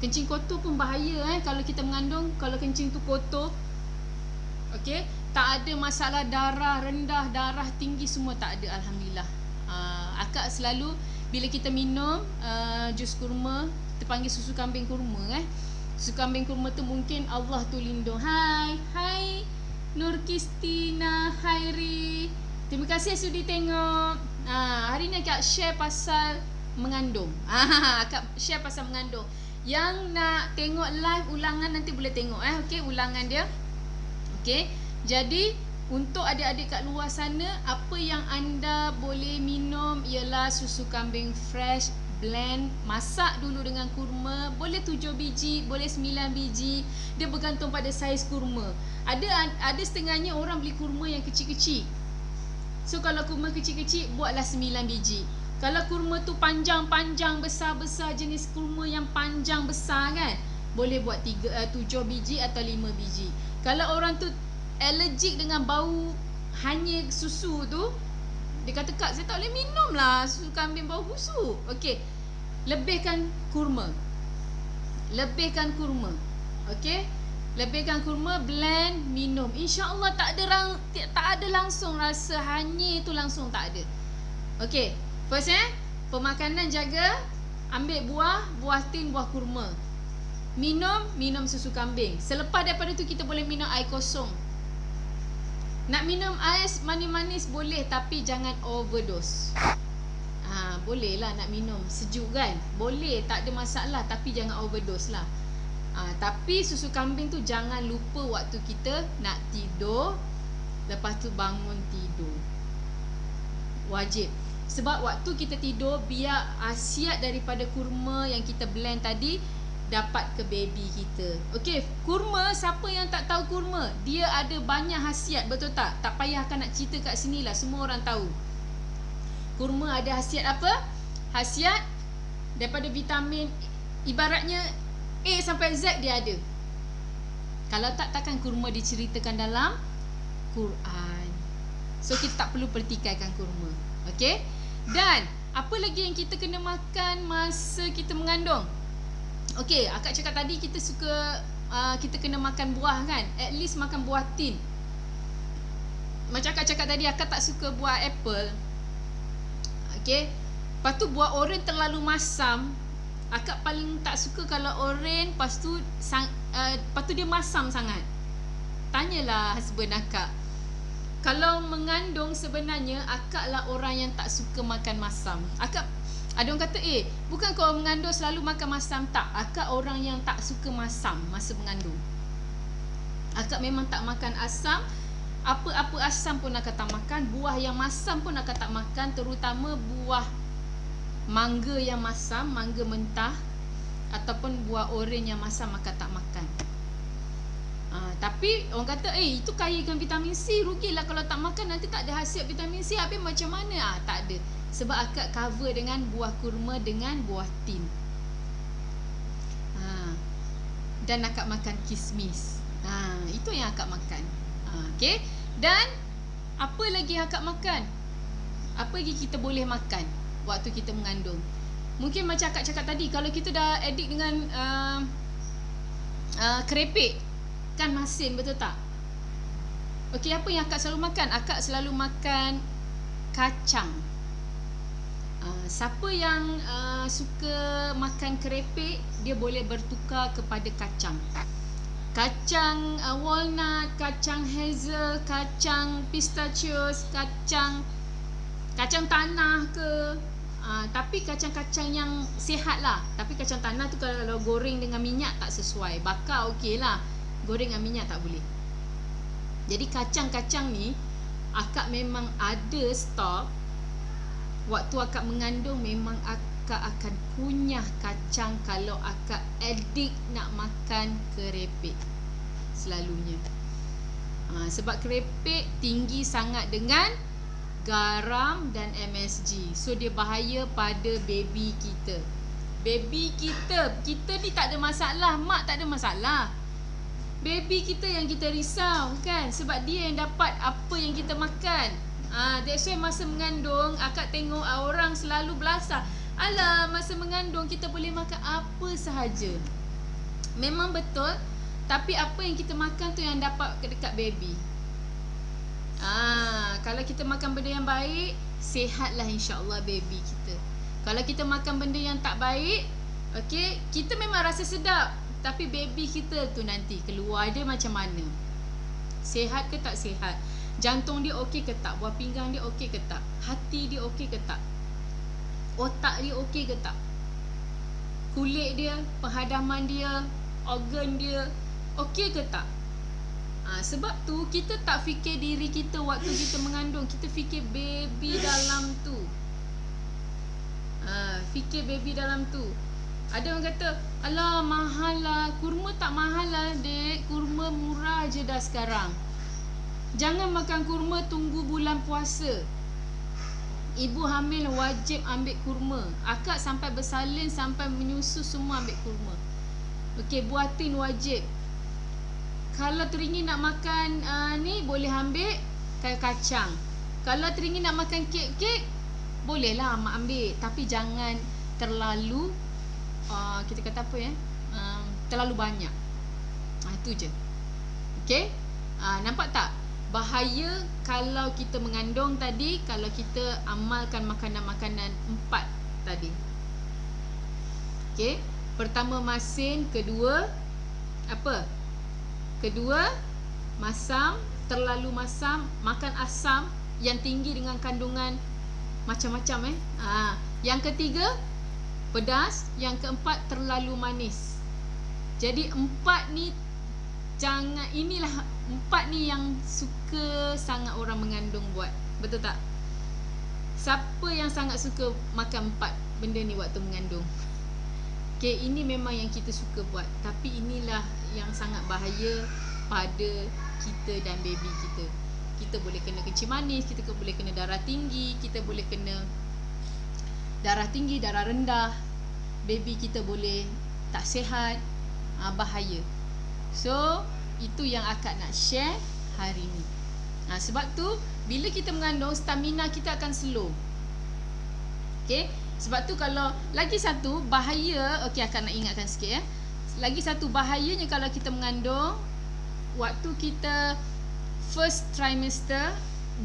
Kencing kotor pun bahaya kalau kita mengandung, kalau kencing tu kotor. Okey, tak ada masalah darah rendah, darah tinggi, semua tak ada, alhamdulillah. Akak selalu bila kita minum jus kurma, kita panggil susu kambing kurma Susu kambing kurma tu mungkin Allah tu lindung. Hai Nur Kristina, Hairi. Terima kasih sudi tengok. Hari ni akak share pasal mengandung. Akak share pasal mengandung. Yang nak tengok live ulangan nanti boleh tengok okey, ulangan dia. Okey. Jadi untuk adik-adik kat luar sana, apa yang anda boleh minum ialah susu kambing fresh blend. Masak dulu dengan kurma. Boleh 7 biji, boleh 9 biji. Dia bergantung pada saiz kurma. Ada setengahnya orang beli kurma yang kecil-kecil. So kalau kurma kecil-kecil, buatlah 9 biji. Kalau kurma tu panjang-panjang, besar-besar, jenis kurma yang panjang besar kan, boleh buat 7 biji atau 5 biji. Kalau orang tu allergic dengan bau hanya susu tu, dia kata, "Kak, saya tak boleh minum lah susu kambing bau busuk." Okey, lebihkan kurma. Okey, lebihkan kurma, blend, minum. InsyaAllah tak ada langsung rasa hanyir tu, langsung tak ada. Okey, first pemakanan jaga, ambil buah tin, buah kurma. Minum susu kambing. Selepas daripada tu kita boleh minum air kosong. Nak minum ais manis-manis boleh, tapi jangan overdose. Boleh lah nak minum sejuk kan, boleh, tak ada masalah, tapi jangan overdose lah. Tapi susu kambing tu jangan lupa waktu kita nak tidur, lepas tu bangun tidur. Wajib. Sebab waktu kita tidur, biar khasiat daripada kurma yang kita blend tadi dapat ke baby kita. Okey, kurma, siapa yang tak tahu kurma? Dia ada banyak khasiat, betul tak? Tak payah akan nak cerita kat sini lah, semua orang tahu. Kurma ada khasiat apa? Khasiat daripada vitamin, ibaratnya A sampai Z dia ada. Kalau tak, takkan kurma diceritakan dalam Quran. So kita tak perlu pertikaikan kurma. Okey? Dan apa lagi yang kita kena makan masa kita mengandung? Okey, akak cakap tadi kita kena makan buah kan? At least makan buah tin. Macam akak cakap tadi, akak tak suka buah apple. Okey. Lepas tu buah oren terlalu masam. Akak paling tak suka kalau oren, lepas tu dia masam sangat. Tanyalah husband akak. Kalau mengandung sebenarnya akak lah orang yang tak suka makan masam. Akak, ada orang kata, bukan kau mengandung selalu makan masam. Tak, akak orang yang tak suka masam masa mengandung. Akak memang tak makan asam. Apa-apa asam pun akak tak makan. Buah yang masam pun akak tak makan. Terutama buah mangga yang masam, mangga mentah. ataupun buah oren yang masam akak tak makan. Tapi orang kata itu kaya ikan vitamin C, rugilah kalau tak makan, nanti tak ada hasil vitamin C, habis macam mana? Tak ada. Sebab akak cover dengan buah kurma dengan buah tin. Dan akak makan kismis. Itu yang akak makan. Okey. Dan apa lagi akak makan? Apa lagi kita boleh makan waktu kita mengandung? Mungkin macam akak cakap tadi, kalau kita dah addik dengan kerepek, kan masin, betul tak? Okey, apa yang akak selalu makan? Akak selalu makan kacang. Siapa yang suka makan kerepek, dia boleh bertukar kepada kacang. Kacang walnut, kacang hazel, kacang pistachios, kacang tanah ke. Tapi kacang-kacang yang sihat lah. Tapi kacang tanah tu kalau goreng dengan minyak tak sesuai. Bakar okey lah, goreng dengan minyak tak boleh. Jadi kacang-kacang ni akak memang ada stok. Waktu akak mengandung memang akak akan kunyah kacang kalau akak adik nak makan kerepek selalunya. Sebab kerepek tinggi sangat dengan garam dan MSG. So dia bahaya pada baby kita. Baby kita ni tak ada masalah, mak tak ada masalah. Baby kita yang kita risau kan, sebab dia yang dapat apa yang kita makan. That's why masa mengandung akak tengok orang selalu belasah, alah masa mengandung kita boleh makan apa sahaja. Memang betul, tapi apa yang kita makan tu yang dapat dekat baby. Kalau kita makan benda yang baik, sihatlah insya-Allah baby kita. Kalau kita makan benda yang tak baik, okey, kita memang rasa sedap, tapi baby kita tu nanti keluar dia macam mana? Sihat ke tak sihat? Jantung dia okey ke tak? Buah pinggang dia okey ke tak? Hati dia okey ke tak? Otak dia okey ke tak? Kulit dia, penghadaman dia, organ dia okey ke tak? Sebab tu kita tak fikir diri kita waktu kita mengandung, kita fikir baby dalam tu. Fikir baby dalam tu. Ada orang kata, alah mahal lah, kurma tak mahal lah dek, kurma murah je dah sekarang. Jangan makan kurma, tunggu bulan puasa. Ibu hamil wajib ambil kurma. Akak sampai bersalin, sampai menyusu semua ambil kurma. Okey, buah tin wajib. Kalau teringin nak makan ni, boleh ambil kacang. Kalau teringin nak makan kek, bolehlah mak ambil. Tapi jangan terlalu kita kata apa ya, terlalu banyak. Itu je. Okey, nampak tak bahaya kalau kita mengandung tadi, kalau kita amalkan makanan-makanan 4 tadi. Okey, pertama masin, kedua apa? Kedua masam, terlalu masam, makan asam yang tinggi dengan kandungan macam-macam Yang ketiga pedas, yang keempat terlalu manis. Jadi 4 ni jangan, inilah 4 ni yang suka sangat orang mengandung buat. Betul tak? Siapa yang sangat suka makan 4 benda ni waktu mengandung? Okay, ini memang yang kita suka buat. Tapi inilah yang sangat bahaya pada kita dan baby kita. Kita boleh kena kencing manis, kita boleh kena darah tinggi, kita boleh kena darah tinggi, darah rendah. Baby kita boleh tak sihat, bahaya. So, itu yang akak nak share hari ni. Sebab tu, bila kita mengandung, stamina kita akan slow. Okay, sebab tu kalau lagi satu bahaya, okey akak nak ingatkan sikit Lagi satu bahayanya kalau kita mengandung, waktu kita first trimester,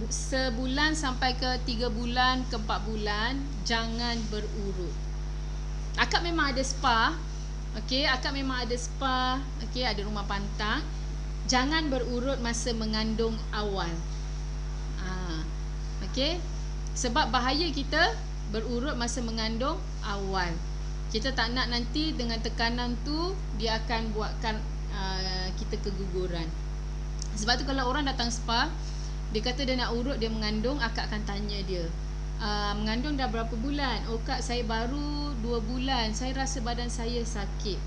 sebulan sampai ke 3 bulan ke 4 bulan, jangan berurut. Akak memang ada spa. Okey, akak memang ada spa, okey, ada rumah pantang. Jangan berurut masa mengandung awal. Okey, sebab bahaya kita berurut masa mengandung awal. Kita tak nak nanti dengan tekanan tu dia akan buatkan kita keguguran. Sebab tu kalau orang datang spa, dia kata dia nak urut, dia mengandung, akak akan tanya dia, mengandung dah berapa bulan? Oh kak, saya baru 2 bulan. Saya rasa badan saya sakit.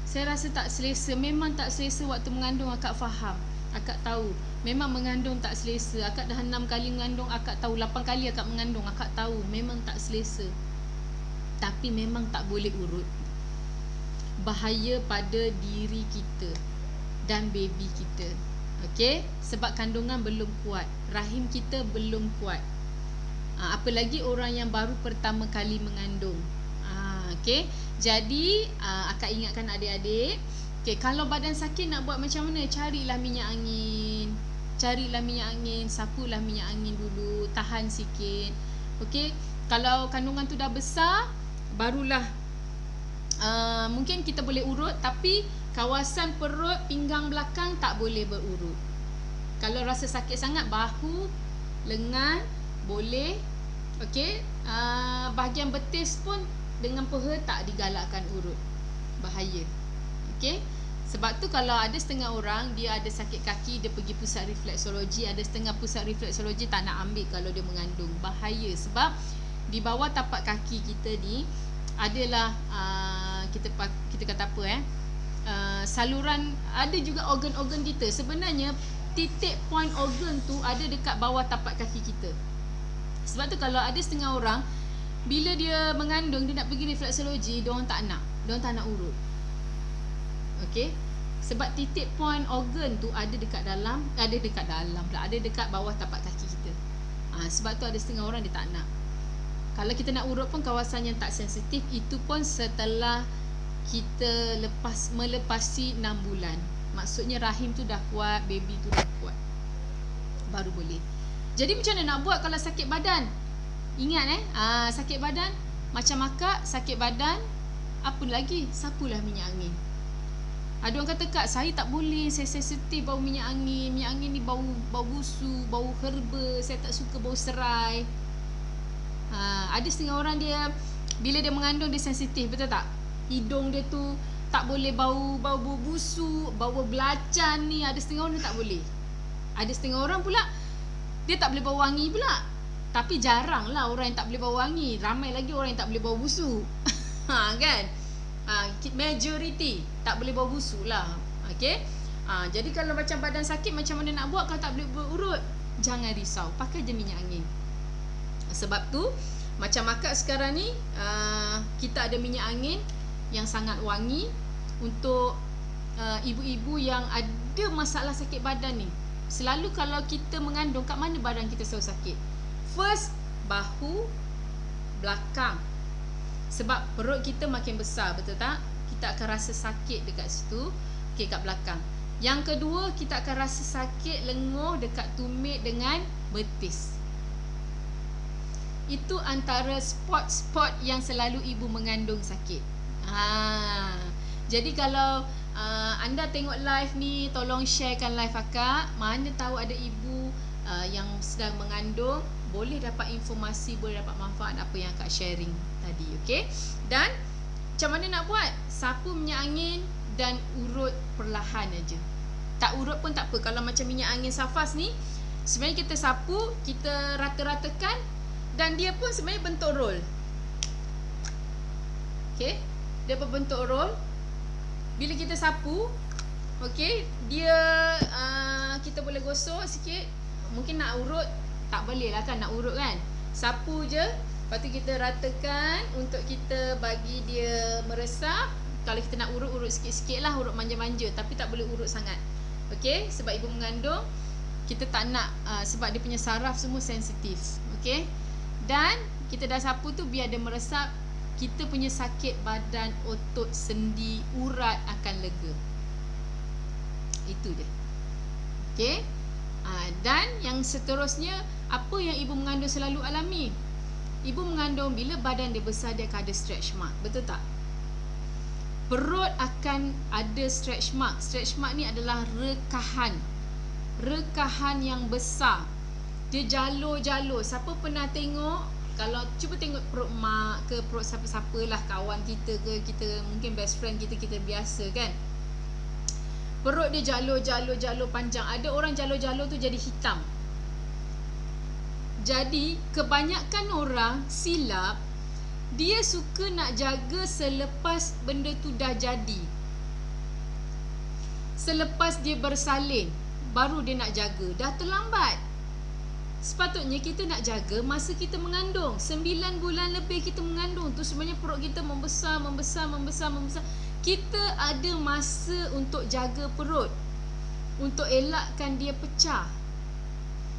Saya rasa tak selesa. Memang tak selesa waktu mengandung, akak faham. Akak tahu. Memang mengandung tak selesa. Akak dah 6 kali mengandung, akak tahu. 8 kali akak mengandung, akak tahu. Memang tak selesa. Tapi memang tak boleh urut. Bahaya pada diri kita dan baby kita. Okey, sebab kandungan belum kuat, rahim kita belum kuat. Apalagi orang yang baru pertama kali mengandung. Okey, jadi akak ingatkan adik-adik, okey, kalau badan sakit nak buat macam mana? Carilah minyak angin. Carilah minyak angin, sapulah minyak angin dulu, tahan sikit. Okey, kalau kandungan tu dah besar, barulah mungkin kita boleh urut, tapi kawasan perut, pinggang belakang tak boleh berurut. Kalau rasa sakit sangat, bahu, lengan boleh. Okey, bahagian betis pun dengan peha tak digalakkan urut. Bahaya. Okey, sebab tu kalau ada setengah orang dia ada sakit kaki, dia pergi pusat refleksologi. Ada setengah pusat refleksologi tak nak ambil kalau dia mengandung. Bahaya, sebab di bawah tapak kaki kita ni adalah kita kata apa saluran, ada juga organ-organ kita. Sebenarnya titik point organ tu ada dekat bawah tapak kaki kita. Sebab tu kalau ada setengah orang bila dia mengandung, dia nak pergi refleksologi, dia orang tak nak urut. Okey, sebab titik point organ tu ada dekat dalam pula, ada dekat bawah tapak kaki kita. Sebab tu ada setengah orang dia tak nak. Kalau kita nak urut pun kawasan yang tak sensitif, itu pun setelah kita melepasi 6 bulan. Maksudnya rahim tu dah kuat, baby tu dah kuat, baru boleh. Jadi macam mana nak buat kalau sakit badan? Ingat sakit badan, macam akak sakit badan, apa lagi? Sapulah minyak angin. Ada orang kata, kak, saya tak boleh, saya sensitif bau minyak angin. Minyak angin ni bau busuk, bau herba, saya tak suka bau serai. Ada setengah orang dia bila dia mengandung dia sensitif, betul tak? Hidung dia tu tak boleh bau busuk, bau belacan ni. Ada setengah orang dia tak boleh. Ada setengah orang pula dia tak boleh bau wangi pula. Tapi jarang lah orang yang tak boleh bau wangi. Ramai lagi orang yang tak boleh bau busuk. Kan? Majority tak boleh bau busuk lah. Okay? Jadi kalau macam badan sakit, macam mana nak buat kalau tak boleh berurut? Jangan risau, pakai je minyak angin. Sebab tu macam akak sekarang ni, kita ada minyak angin yang sangat wangi untuk ibu-ibu yang ada masalah sakit badan ni. Selalu kalau kita mengandung, kat mana badan kita selalu sakit? First, bahu, belakang. Sebab perut kita makin besar, betul tak? Kita akan rasa sakit dekat situ. Okey, kat belakang. Yang kedua, kita akan rasa sakit lenguh dekat tumit dengan betis. Itu antara spot-spot yang selalu ibu mengandung sakit. Jadi kalau anda tengok live ni, tolong sharekan live akak. Mana tahu ada ibu yang sedang mengandung, boleh dapat informasi, boleh dapat manfaat apa yang akak sharing tadi. Okay? Dan macam mana nak buat? Sapu minyak angin dan urut perlahan aja. Tak urut pun tak apa. Kalau macam minyak angin Safas ni, sebenarnya kita sapu, kita rata-ratakan, dan dia pun sebenarnya bentuk roll. Okay, dia berbentuk roll. Bila kita sapu, okay, dia kita boleh gosok sikit. Mungkin nak urut, tak boleh lah kan nak urut kan. Sapu je, lepas tu kita ratakan untuk kita bagi dia meresap. Kalau kita nak urut sikit-sikit lah, urut manja-manja, tapi tak boleh urut sangat. Okay, sebab ibu mengandung, kita tak nak, sebab dia punya saraf semua sensitif. Okay, dan kita dah sapu tu biar dia meresap, kita punya sakit badan, otot, sendi, urat akan lega. Itu dia. Okay. Dan yang seterusnya, apa yang ibu mengandung selalu alami? Ibu mengandung bila badan dia besar, dia akan ada stretch mark. Betul tak? Perut akan ada stretch mark. Stretch mark ni adalah rekahan. Rekahan yang besar. Dia jalur-jalur. Siapa pernah tengok, kalau cuba tengok perut mak ke perut siapa-siapa lah, kawan kita ke, kita mungkin best friend kita biasa kan, perut dia jalur-jalur panjang. Ada orang jalur-jalur tu jadi hitam. Jadi kebanyakan orang silap, dia suka nak jaga selepas benda tu dah jadi. Selepas dia bersalin, baru dia nak jaga. Dah terlambat. Sepatutnya kita nak jaga masa kita mengandung. 9 bulan lebih kita mengandung tu sebenarnya perut kita membesar. Kita ada masa untuk jaga perut, untuk elakkan dia pecah.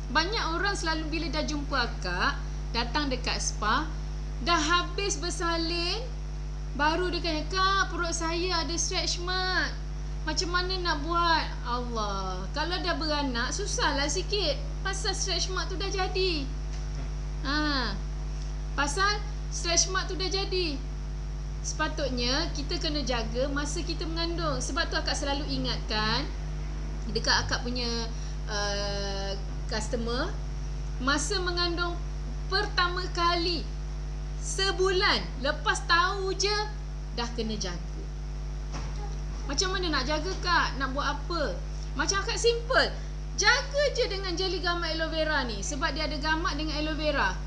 Banyak orang selalu bila dah jumpa akak, datang dekat spa, dah habis bersalin, baru dia kata, "Kak, perut saya ada stretch mark. Macam mana nak buat?" Allah, kalau dah beranak, susahlah sikit. Pasal stretch mark tu dah jadi. Pasal stretch mark tu dah jadi. Sepatutnya kita kena jaga masa kita mengandung. Sebab tu akak selalu ingatkan dekat akak punya customer, masa mengandung pertama kali, sebulan, lepas tahu je dah kena jaga. Macam mana nak jaga, Kak? Nak buat apa? Macam akak simple, jaga je dengan jeli gamak aloe vera ni. Sebab dia ada gamak dengan aloe vera,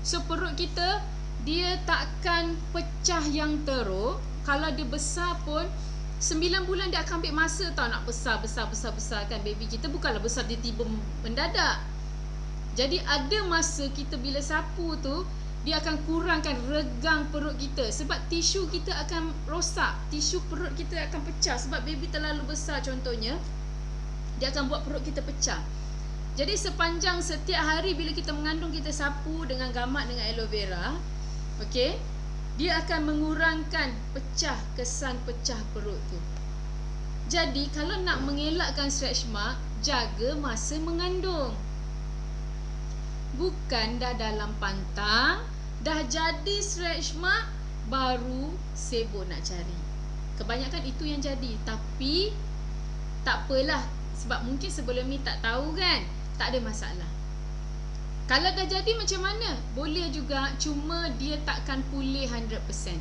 so perut kita dia takkan pecah yang teruk. Kalau dia besar pun 9 bulan dia akan ambil masa tau nak besar kan. Baby kita bukanlah besar dia tiba mendadak. Jadi ada masa kita bila sapu tu, dia akan kurangkan regang perut kita. Sebab tisu kita akan rosak, tisu perut kita akan pecah. Sebab baby terlalu besar contohnya, dia akan buat perut kita pecah. Jadi sepanjang setiap hari bila kita mengandung, kita sapu dengan gamak dengan aloe vera, okey, dia akan mengurangkan kesan pecah perut tu. Jadi kalau nak mengelakkan stretch mark, jaga masa mengandung. Bukan dah dalam pantang, dah jadi stretch mark, baru sibuk nak cari. Kebanyakan itu yang jadi. Tapi tak apalah, sebab mungkin sebelum ni tak tahu kan, tak ada masalah. Kalau dah jadi macam mana? Boleh juga, cuma dia takkan pulih 100%.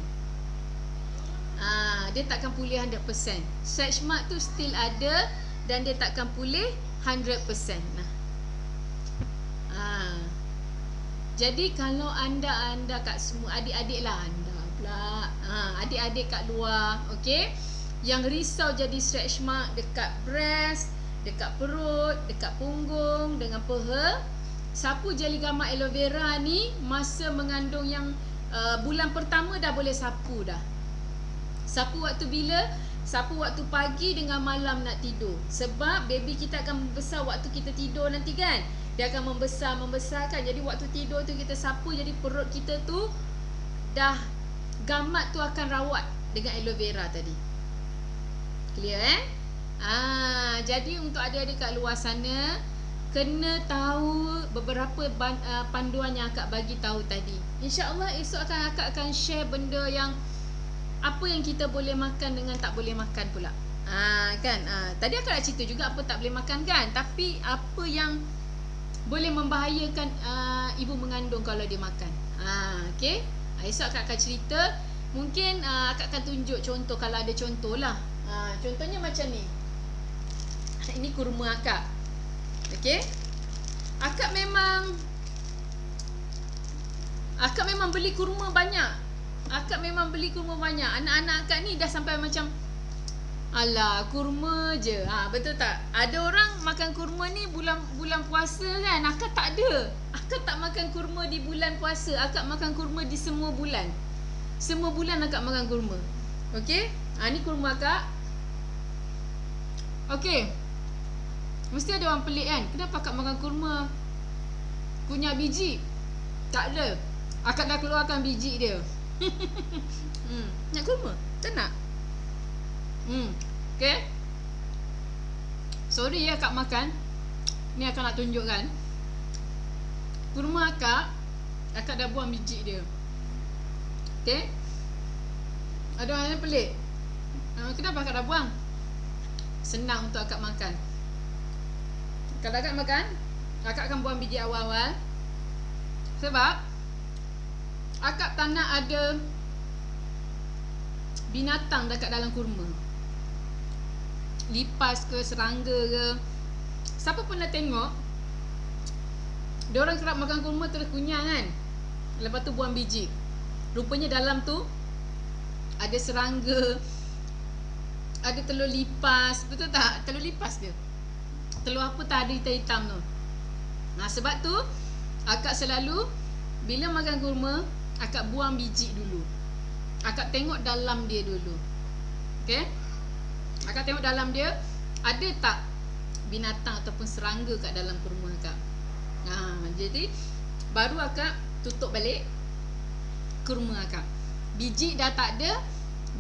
Dia takkan pulih 100%. Stretch mark tu still ada dan dia takkan pulih 100%. Jadi kalau anda kat semua adik-adik lah, anda pula, adik-adik kat luar, okey, yang risau jadi stretch mark dekat breast, dekat perut, dekat punggung, dengan peha, sapu jeli gamak aloe vera ni masa mengandung yang bulan pertama dah boleh sapu dah. Sapu waktu bila? Sapu waktu pagi dengan malam nak tidur. Sebab baby kita akan membesar waktu kita tidur nanti kan. Dia akan membesarkan. Jadi waktu tidur tu kita sapu, jadi perut kita tu dah, gamak tu akan rawat dengan aloe vera tadi. Clear jadi untuk adik-adik kat luar sana, kena tahu beberapa panduan yang akak bagi tahu tadi. InsyaAllah esok akak akan share benda yang apa yang kita boleh makan dengan tak boleh makan pula. Kan? Tadi akak nak cerita juga apa tak boleh makan kan. Tapi apa yang boleh membahayakan ibu mengandung kalau dia makan. Okay? Esok akak akan cerita. Mungkin akak akan tunjuk contoh kalau ada contoh lah. Contohnya macam ni. Ini kurma akak. Okay? Akak memang beli kurma banyak. Anak-anak akak ni dah sampai macam, alah, kurma je. Betul tak? Ada orang makan kurma ni bulan puasa kan. Akak tak ada. Akak tak makan kurma di bulan puasa. Akak makan kurma di semua bulan. Semua bulan akak makan kurma. Okey? Ni kurma akak. Okey. Mesti ada orang pelik kan, kenapa akak makan kurma punya biji? Tak ada. Akak dah keluarkan biji dia. Nak kurma? Tak nak? Okay. Sorry ya akak makan. Ni akak nak tunjukkan. Kurma akak dah buang biji dia. Okay. Ada orang yang pelik. Kenapa akak dah buang? Senang untuk akak makan. Kalau akak makan, akak akan buang biji awal-awal. Sebab akak tak nak ada binatang dekat dalam kurma. Lipas ke, serangga ke. Siapa pernah tengok Diorang kerap makan kurma terus kunyah kan. Lepas tu buang biji. Rupanya dalam tu ada serangga, ada telur lipas. Betul tak? Telur lipas dia. Telur apa tak ada hitam-hitam tu. Sebab tu akak selalu bila makan kurma, akak buang biji dulu. Akak tengok dalam dia dulu. Okay? Akak tengok dalam dia ada tak binatang ataupun serangga kat dalam kurma akak. Jadi baru akak tutup balik kurma akak. Biji dah tak ada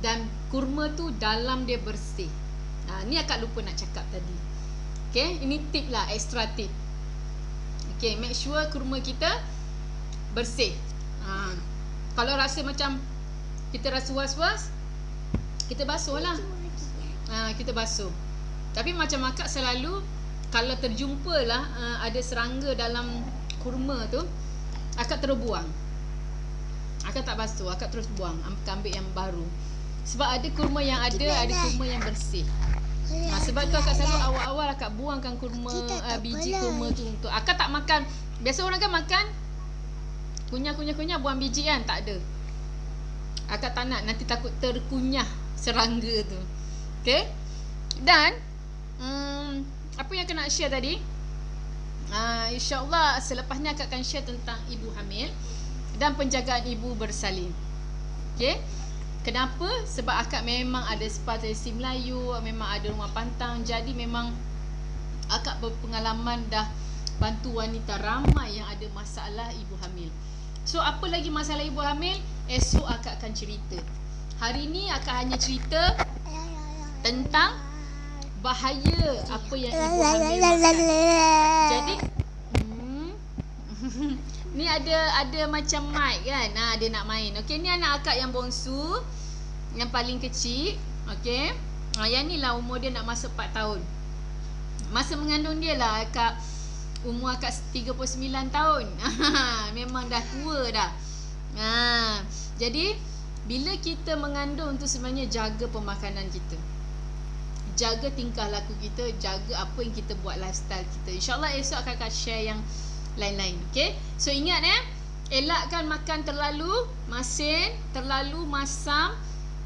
dan kurma tu dalam dia bersih. Ni akak lupa nak cakap tadi. Okay, ini tip lah, extra tip. Okay, make sure kurma kita bersih. Kalau rasa macam kita rasa was-was, kita basuh lah. Kita basuh. Tapi macam akak selalu, kalau terjumpa lah ada serangga dalam kurma tu, akak terus buang. Akak tak basuh, akak terus buang, ambil yang baru. Sebab ada kurma yang ada kurma yang bersih. Sebab tu akak selalu awal-awal akak buangkan kurma, biji kurma tu untuk akak tak makan. Biasa orang kan makan kunyah buang biji kan, tak ada. Akak tak nak, nanti takut terkunyah serangga tu. Okay. Dan apa yang akak nak share tadi, InsyaAllah selepas ni akak akan share tentang ibu hamil dan penjagaan ibu bersalin. Okay. Kenapa? Sebab akak memang ada spa tradisi Melayu, memang ada rumah pantang. Jadi memang akak berpengalaman dah bantu wanita ramai yang ada masalah ibu hamil. So apa lagi masalah ibu hamil, esok akak akan cerita. Hari ni akak hanya cerita tentang bahaya apa yang ibu hamil makan. Jadi ni ada macam mic kan. Dia nak main. Okey, ni anak akak yang bongsu, yang paling kecil. Okey. Yang ni lah umur dia nak masuk 4 tahun. Masa mengandung dia lah akak umur akak 39 tahun. Memang dah tua dah. Jadi bila kita mengandung tu sebenarnya jaga pemakanan kita, jaga tingkah laku kita, jaga apa yang kita buat, lifestyle kita. InsyaAllah esok akan share yang lain-lain. Okay. So ingat elakkan makan terlalu masin, terlalu masam,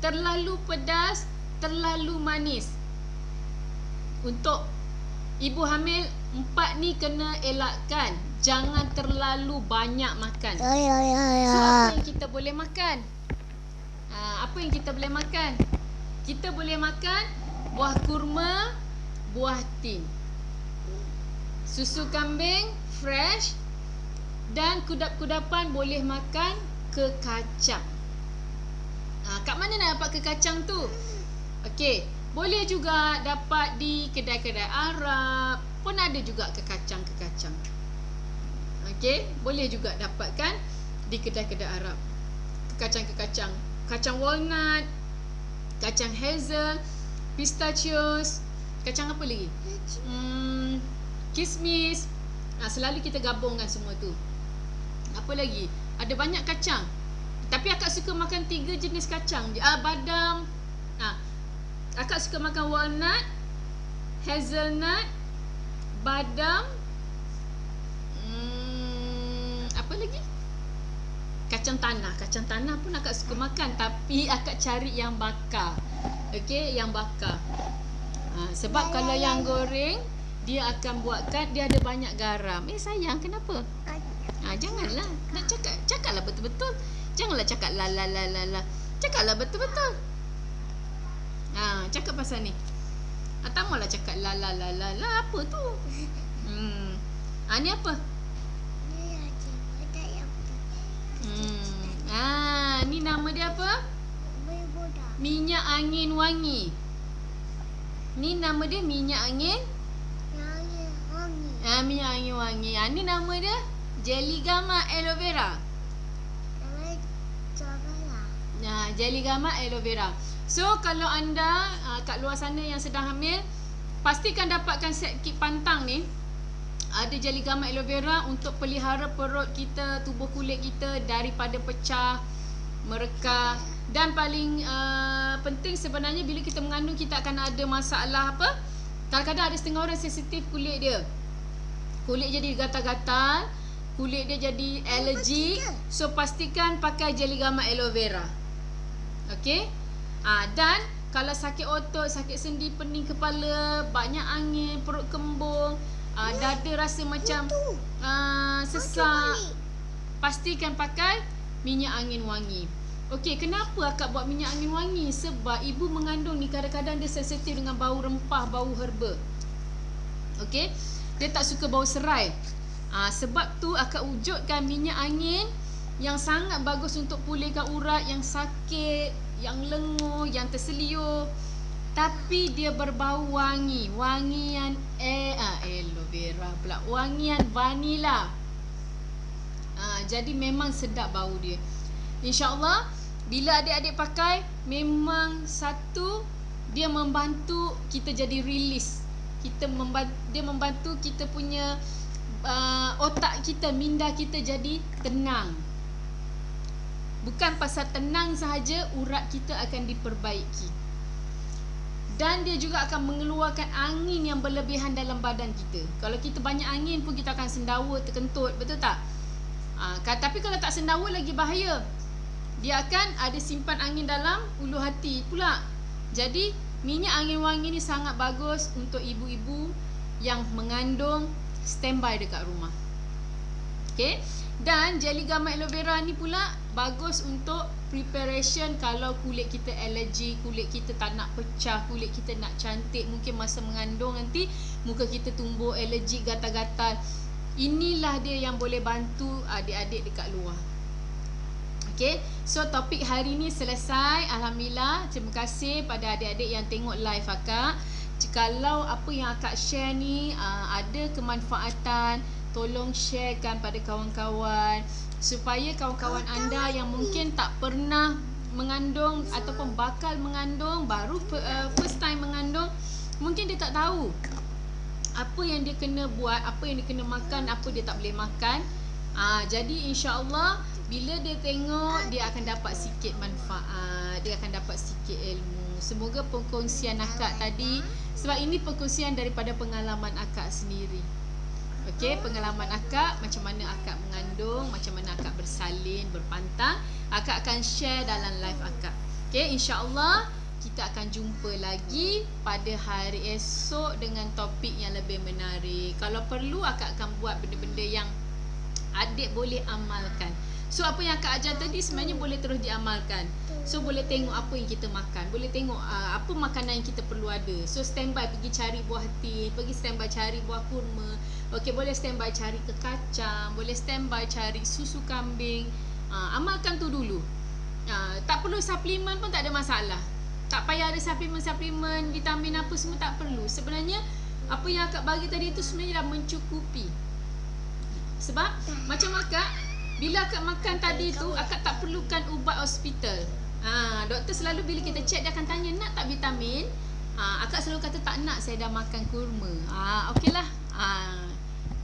terlalu pedas, terlalu manis. Untuk ibu hamil 4 ni kena elakkan. Jangan terlalu banyak makan. So apa yang kita boleh makan? Apa yang kita boleh makan? Kita boleh makan buah kurma, buah tin, susu kambing fresh, dan kudap-kudapan boleh makan ke kacang. Kat mana nak dapat ke kacang tu? Okey, boleh juga dapat di kedai-kedai Arab, pun ada juga ke kacang. Okey, boleh juga dapatkan di kedai-kedai Arab. Ke kacang. Kacang walnut, kacang hazel, pistachios, kacang apa lagi? Kismis. Selalu kita gabungkan semua tu. Apa lagi? Ada banyak kacang. Tapi akak suka makan 3 jenis kacang. Badam. Akak suka makan walnut, hazelnut, badam. Apa lagi? Kacang tanah. Kacang tanah pun akak suka makan, tapi akak cari yang bakar. Okey, yang bakar. Sebab kalau yang goreng, dia akan buatkan dia ada banyak garam. Sayang, kenapa? Janganlah. Nak cakaplah betul-betul. Janganlah cakap la. Cakaplah betul-betul. Cakap pasal ni. Tak maulah cakap la. Apa tu? Ni apa? Ni nama dia apa? Minyak angin wangi. Ni nama dia minyak angin minyak angin wangi. Ni nama dia jelly gamak aloe vera. Jelly gamak aloe vera. So kalau anda kat luar sana yang sedang hamil, pastikan dapatkan set kit pantang ni. Ada jelly gamak aloe vera untuk pelihara perut kita, tubuh kulit kita daripada pecah, merekah. Dan paling penting sebenarnya, bila kita mengandung, kita akan ada masalah apa? Kadang-kadang ada setengah orang sensitif kulit dia. Kulit jadi gatal-gatal. kulit dia jadi alergi. So pastikan pakai jeli gamat aloe vera. Okey. Dan kalau sakit otot, sakit sendi, pening kepala, banyak angin, perut kembung, dada rasa macam sesak, pastikan pakai minyak angin wangi. Okey, kenapa akak buat minyak angin wangi? Sebab ibu mengandung ni kadang-kadang dia sensitif dengan bau rempah, bau herba. Okey, dia tak suka bau serai. Sebab tu akak wujudkan minyak angin yang sangat bagus untuk pulihkan urat yang sakit, yang lenguh, yang terseliur. Tapi dia berbau wangi. Wangian aloe vera pula. Wangian vanila. Jadi memang sedap bau dia. InsyaAllah bila adik-adik pakai, memang satu, dia membantu kita jadi release. Dia membantu kita punya otak kita, minda kita jadi tenang. Bukan pasal tenang sahaja, urat kita akan diperbaiki. Dan dia juga akan mengeluarkan angin yang berlebihan dalam badan kita. Kalau kita banyak angin pun kita akan sendawa, terkentut, betul tak? Tapi kalau tak sendawa lagi bahaya. Dia akan ada simpan angin dalam ulu hati pula. Jadi minyak angin wangi ni sangat bagus untuk ibu-ibu yang mengandung, standby dekat rumah. Okay. Dan jeli gamat aloe vera ni pula bagus untuk preparation kalau kulit kita alergi, kulit kita tak nak pecah, kulit kita nak cantik. Mungkin masa mengandung nanti muka kita tumbuh alergi, gatal-gatal. Inilah dia yang boleh bantu adik-adik dekat luar. Okay, so topik hari ni selesai. Alhamdulillah. Terima kasih pada adik-adik yang tengok live akak. Jikalau apa yang akak share ni ada kemanfaatan, tolong sharekan pada kawan-kawan supaya kawan-kawan anda yang mungkin tak pernah mengandung ataupun bakal mengandung, baru first time mengandung, mungkin dia tak tahu apa yang dia kena buat, apa yang dia kena makan, apa dia tak boleh makan. Jadi insya-Allah bila dia tengok, dia akan dapat sikit manfaat, dia akan dapat sikit ilmu. Semoga perkongsian akak tadi, sebab ini perkongsian daripada pengalaman akak sendiri. Okey, pengalaman akak, macam mana akak mengandung, macam mana akak bersalin, berpantang, akak akan share dalam live akak. Okey, insya-Allah kita akan jumpa lagi pada hari esok dengan topik yang lebih menarik. Kalau perlu, akak akan buat benda-benda yang adik boleh amalkan. So apa yang akak ajar tadi sebenarnya boleh terus diamalkan. So boleh tengok apa yang kita makan, boleh tengok apa makanan yang kita perlu ada. So standby pergi cari buah hati, pergi standby cari buah kurma. Okey, boleh standby cari ke kacang, boleh standby cari susu kambing. Amalkan tu dulu. Tak perlu suplemen pun tak ada masalah. Tak payah ada suplemen, vitamin apa semua tak perlu. Sebenarnya apa yang akak bagi tadi tu sebenarnya dah mencukupi. Sebab macam akak, bila akak makan tadi tu, akak tak perlukan ubat hospital. Doktor selalu bila kita check, dia akan tanya, nak tak vitamin? Akak selalu kata tak nak, saya dah makan kurma. Okeylah.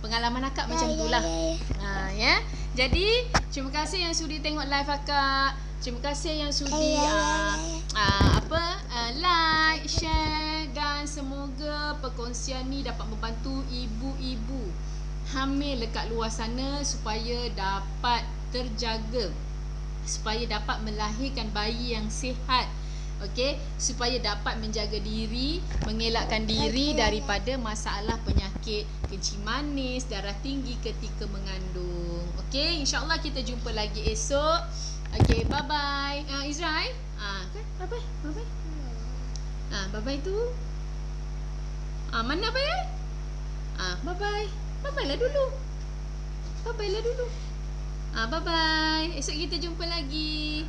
Pengalaman akak macam itulah. Ya. Jadi terima kasih yang sudi tengok live akak. Terima kasih yang sudi like, share, dan semoga perkongsian ni dapat membantu ibu-ibu hamil dekat luar sana supaya dapat terjaga, supaya dapat melahirkan bayi yang sihat. Okey, supaya dapat menjaga diri, mengelakkan diri daripada masalah penyakit kencing manis, darah tinggi ketika mengandung. Okey, insya-Allah kita jumpa lagi esok. Okey, bye bye. Izrai, bye bye. Bye bye. Bye bye tu. Mana bye? Bye bye. Bye bye lah dulu. Bye bye lah dulu. Bye bye. Esok kita jumpa lagi.